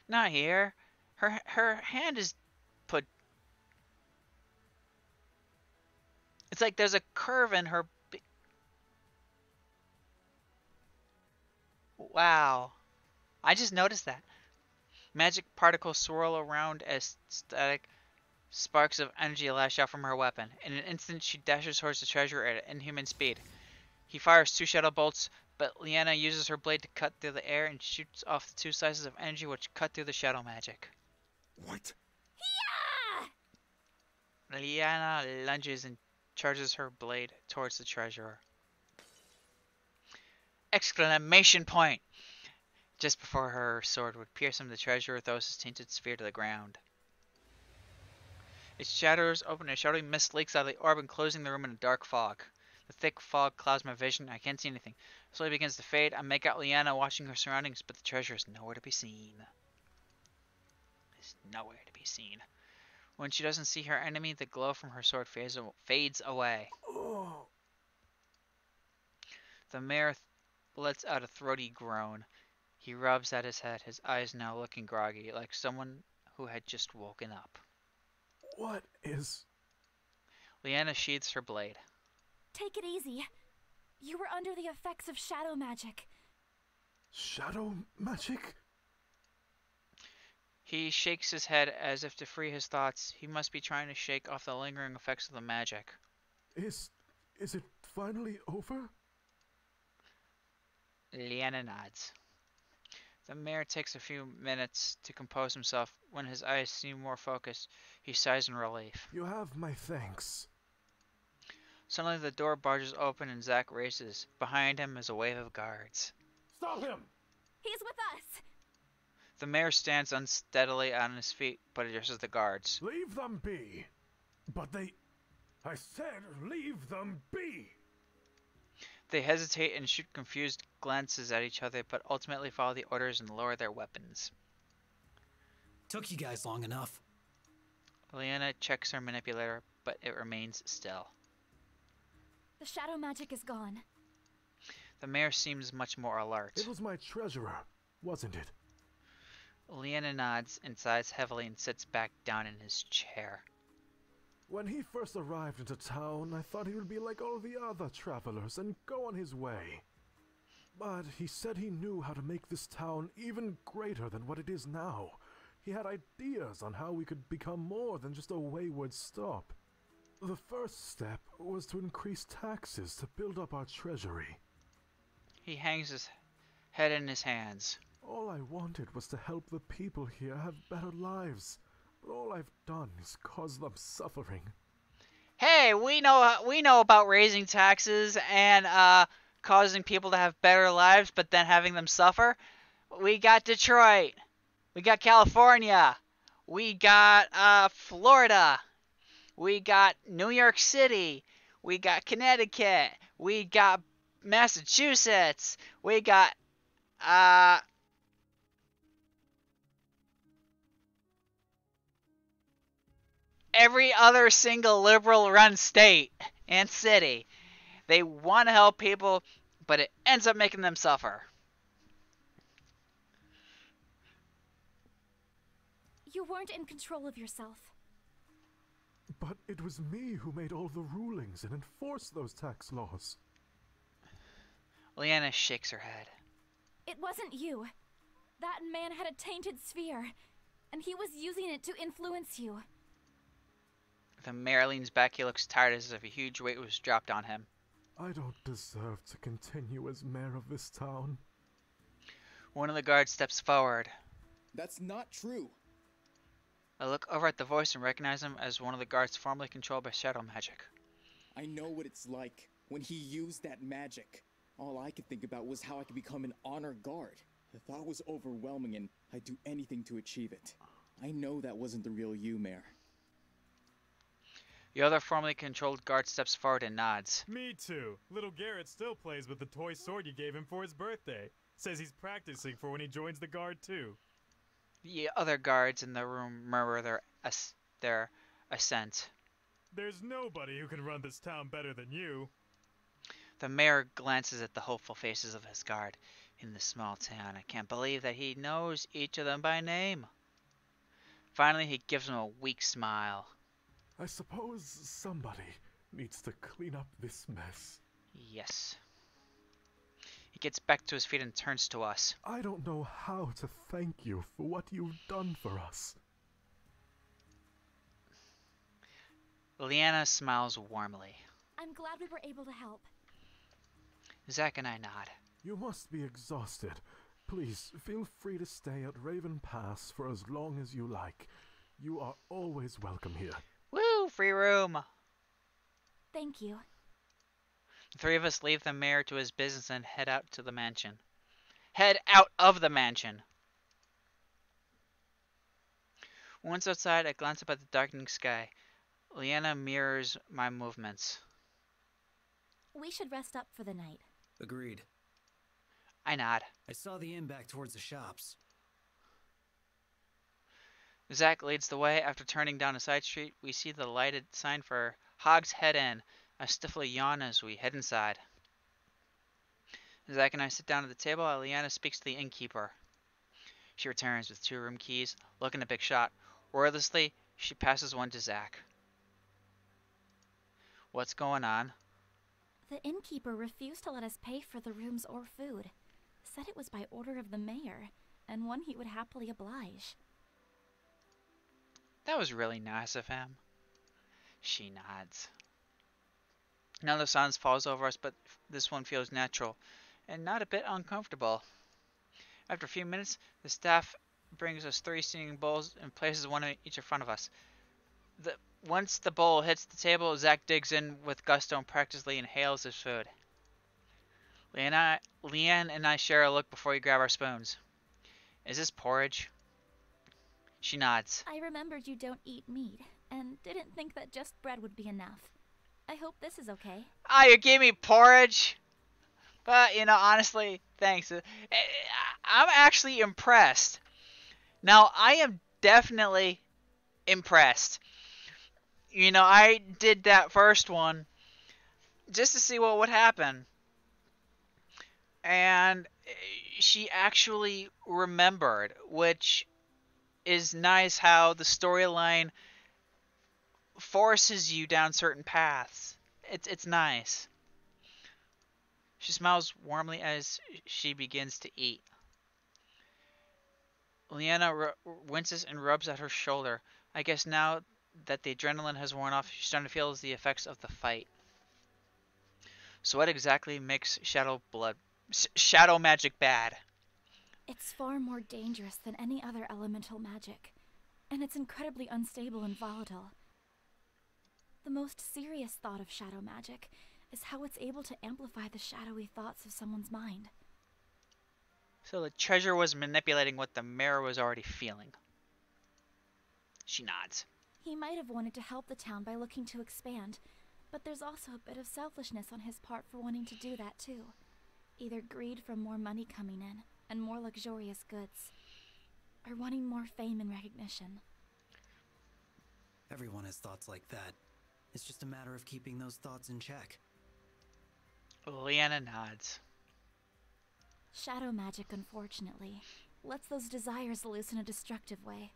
Not here. Her hand is put... It's like there's a curve in her... Wow. I just noticed that. Magic particles swirl around as static sparks of energy lash out from her weapon. In an instant, she dashes towards the treasure at inhuman speed. He fires 2 shadow bolts, but Leanna uses her blade to cut through the air and shoots off the 2 slices of energy which cut through the shadow magic. What? Yeah! Leanna lunges and charges her blade towards the treasurer. Exclamation point! Just before her sword would pierce him, the treasurer throws his tainted sphere to the ground. It shatters open, a shadowy mist leaks out of the orb, enclosing the room in a dark fog. The thick fog clouds my vision. I can't see anything. It slowly begins to fade. I make out Leanna watching her surroundings, but the treasure is nowhere to be seen. It's nowhere to be seen. When she doesn't see her enemy, the glow from her sword fades away. Oh. The mayor lets out a throaty groan. He rubs at his head, his eyes now looking groggy, like someone who had just woken up. What is... Leanna sheathes her blade. Take it easy. You were under the effects of shadow magic. Shadow magic? He shakes his head as if to free his thoughts. He must be trying to shake off the lingering effects of the magic. Is it finally over? Leanna nods. The mayor takes a few minutes to compose himself. When his eyes seem more focused, he sighs in relief. You have my thanks. Suddenly the door barges open and Zack races. Behind him is a wave of guards. Stop him! He's with us! The mayor stands unsteadily on his feet, but addresses the guards. Leave them be. But I said leave them be. They hesitate and shoot confused glances at each other, but ultimately follow the orders and lower their weapons. Took you guys long enough. Leanna checks her manipulator, but it remains still. The shadow magic is gone. The mayor seems much more alert. It was my treasurer, wasn't it? Leanna nods and sighs heavily and sits back down in his chair. When he first arrived into town, I thought he would be like all the other travelers and go on his way. But he said he knew how to make this town even greater than what it is now. He had ideas on how we could become more than just a wayward stop. The first step was to increase taxes to build up our treasury. He hangs his head in his hands. All I wanted was to help the people here have better lives. But all I've done is cause them suffering. Hey, we know about raising taxes and causing people to have better lives, but then having them suffer. We got Detroit. We got California. We got Florida. We got New York City. We got Connecticut. We got Massachusetts. We got every other single liberal-run state and city. They want to help people, but it ends up making them suffer. You weren't in control of yourself. But it was me who made all the rulings and enforced those tax laws. Leanna shakes her head. It wasn't you. That man had a tainted sphere, and he was using it to influence you. The mayor leans back. He looks tired, as if a huge weight was dropped on him. I don't deserve to continue as mayor of this town. One of the guards steps forward. That's not true. I look over at the voice and recognize him as one of the guards formerly controlled by shadow magic. I know what it's like when he used that magic. All I could think about was how I could become an honor guard. The thought was overwhelming and I'd do anything to achieve it. I know that wasn't the real you, Mayor. The other formerly controlled guard steps forward and nods. Me too. Little Garrett still plays with the toy sword you gave him for his birthday. Says he's practicing for when he joins the guard too. The other guards in the room murmur their assent. There's nobody who can run this town better than you. The mayor glances at the hopeful faces of his guard. In this small town, I can't believe that he knows each of them by name. Finally, he gives them a weak smile. I suppose somebody needs to clean up this mess. Yes. He gets back to his feet and turns to us. I don't know how to thank you for what you've done for us. Leanna smiles warmly. I'm glad we were able to help. Zack and I nod. You must be exhausted. Please, feel free to stay at Raven Pass for as long as you like. You are always welcome here. Woo! Free room! Thank you. The three of us leave the mayor to his business and head out to the mansion. Head out of the mansion! Once outside, I glance up at the darkening sky. Leanna mirrors my movements. We should rest up for the night. Agreed. I nod. I saw the inn back towards the shops. Zack leads the way. After turning down a side street, we see the lighted sign for Hog's Head Inn. I stiffly yawn as we head inside. Zack and I sit down at the table while Leanna speaks to the innkeeper. She returns with 2 room keys, looking a big shot. Wordlessly, she passes one to Zack. What's going on? The innkeeper refused to let us pay for the rooms or food. Said it was by order of the mayor, and one he would happily oblige. That was really nice of him. She nods. Another silence falls over us, but this one feels natural and not a bit uncomfortable. After a few minutes, the staff brings us 3 singing bowls and places one each in front of us. Once the bowl hits the table, Zack digs in with gusto and practically inhales his food. Leanne and I share a look before we grab our spoons. Is this porridge? She nods. I remembered you don't eat meat, and didn't think that just bread would be enough. I hope this is okay. Ah, you gave me porridge? But, honestly, thanks. I'm actually impressed. Now, I am definitely impressed. I did that first one just to see what would happen. And she actually remembered, which is nice how the storyline forces you down certain paths. It's nice. She smiles warmly as she begins to eat. Leanna winces and rubs at her shoulder. I guess now that the adrenaline has worn off, she's starting to feel the effects of the fight. So what exactly makes shadow magic bad? It's far more dangerous than any other elemental magic, and it's incredibly unstable and volatile. The most serious thought of shadow magic is how it's able to amplify the shadowy thoughts of someone's mind. So the treasure was manipulating what the mayor was already feeling. She nods. He might have wanted to help the town by looking to expand, but there's also a bit of selfishness on his part for wanting to do that too. Either greed from more money coming in and more luxurious goods, or wanting more fame and recognition. Everyone has thoughts like that. It's just a matter of keeping those thoughts in check. Leanna nods. Shadow magic, unfortunately, lets those desires loose in a destructive way.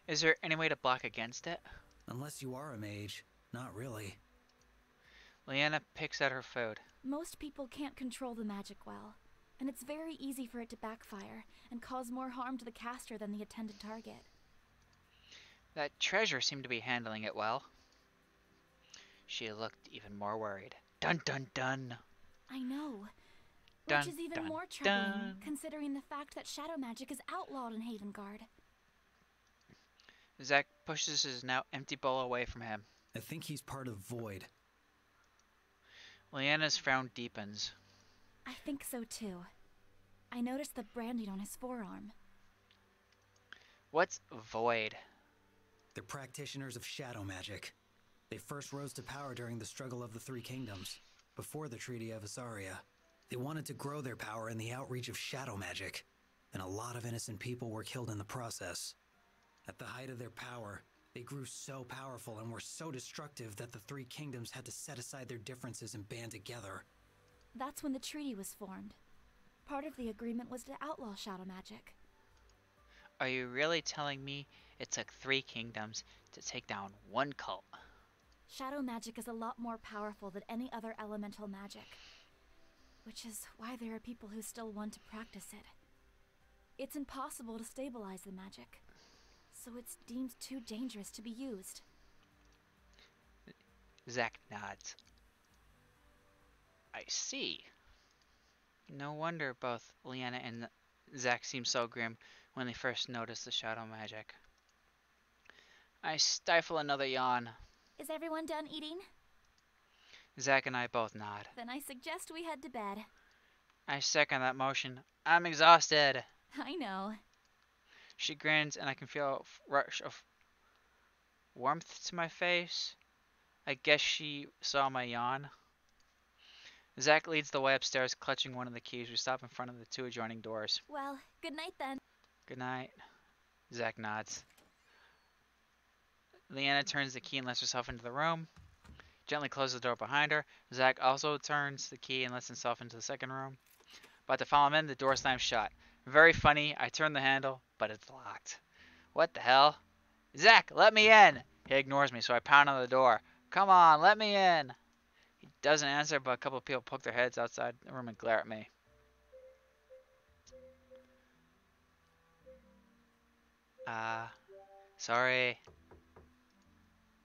Is there any way to block against it? Unless you are a mage. Not really. Leanna picks at her food. Most people can't control the magic well, and it's very easy for it to backfire and cause more harm to the caster than the intended target. That treasure seemed to be handling it well. She looked even more worried. Dun dun dun. I know. Dun, Which is even dun, more troubling, dun. considering the fact that shadow magic is outlawed in Havengard. Zack pushes his now empty bowl away from him. I think he's part of Void. Leanna's frown deepens. I think so too. I noticed the branding on his forearm. What's Void? They're practitioners of shadow magic. They first rose to power during the struggle of the Three Kingdoms, before the Treaty of Asaria. They wanted to grow their power in the outreach of shadow magic, and a lot of innocent people were killed in the process. At the height of their power, they grew so powerful and were so destructive that the Three Kingdoms had to set aside their differences and band together. That's when the treaty was formed. Part of the agreement was to outlaw shadow magic. Are you really telling me it took 3 kingdoms to take down one cult? Shadow magic is a lot more powerful than any other elemental magic, which is why there are people who still want to practice it. It's impossible to stabilize the magic, so it's deemed too dangerous to be used. Zack nods. I see. No wonder both Leanna and Zack seem so grim when they first noticed the shadow magic. I stifle another yawn. Is everyone done eating? Zack and I both nod. Then I suggest we head to bed. I second that motion. I'm exhausted. I know. She grins and I can feel a rush of warmth to my face. I guess she saw my yawn. Zack leads the way upstairs, clutching one of the keys. We stop in front of the 2 adjoining doors. Well, good night then. Good night. Zack nods. Leanna turns the key and lets herself into the room. Gently closes the door behind her. Zack also turns the key and lets himself into the second room. About to follow him in, the door slams shut. Very funny. I turn the handle, but it's locked. What the hell? Zack, let me in! He ignores me, so I pound on the door. Come on, let me in! He doesn't answer, but a couple of people poke their heads outside the room and glare at me. Sorry.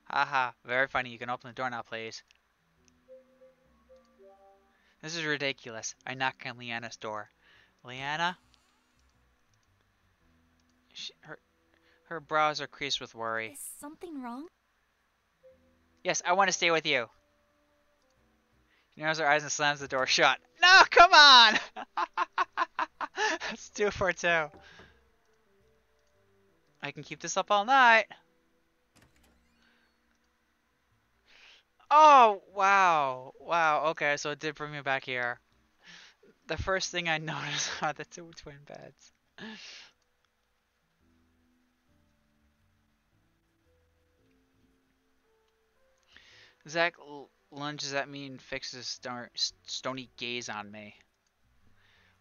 Haha, very funny. You can open the door now, please. This is ridiculous. I knock on Leanna's door. Leanna? Her brows are creased with worry. Is something wrong? Yes, I want to stay with you. She narrows her eyes and slams the door shut. No, come on! That's 2 for 2. I can keep this up all night. Oh, wow. Wow, okay, so it did bring me back here. The first thing I noticed are the 2 twin beds. Zack lunges at me and fixes his stony gaze on me.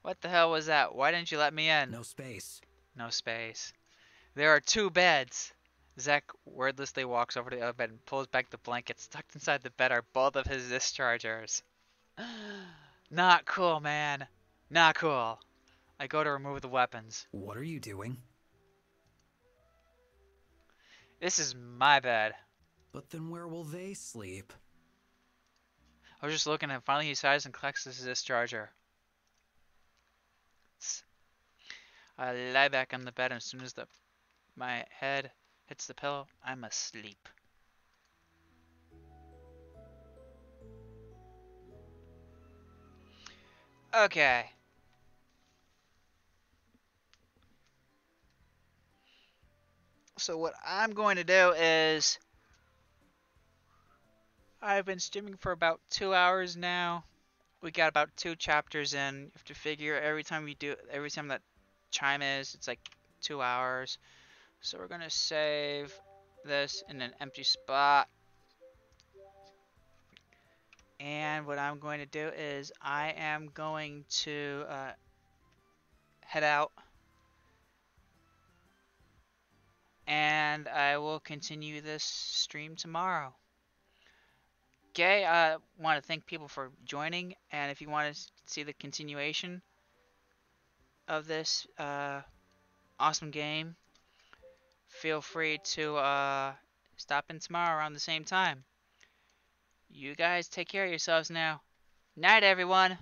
What the hell was that? Why didn't you let me in? No space. No space. There are 2 beds. Zack wordlessly walks over to the other bed and pulls back the blankets. Tucked inside the bed are both of his dischargers. Not cool, man. Not cool. I go to remove the weapons. What are you doing? This is my bed. But then where will they sleep? I was just looking and finally he sighs and collects his discharger. I lie back on the bed and as soon as my head hits the pillow, I'm asleep. Okay. So what I'm going to do is I've been streaming for about 2 hours now. We got about 2 chapters in. You have to figure every time that chime is, it's like 2 hours. So we're gonna save this in an empty spot. And what I'm going to do is I am going to head out. And I will continue this stream tomorrow. Okay, I want to thank people for joining. And if you want to see the continuation of this awesome game, feel free to stop in tomorrow around the same time. You guys take care of yourselves now. Night, everyone.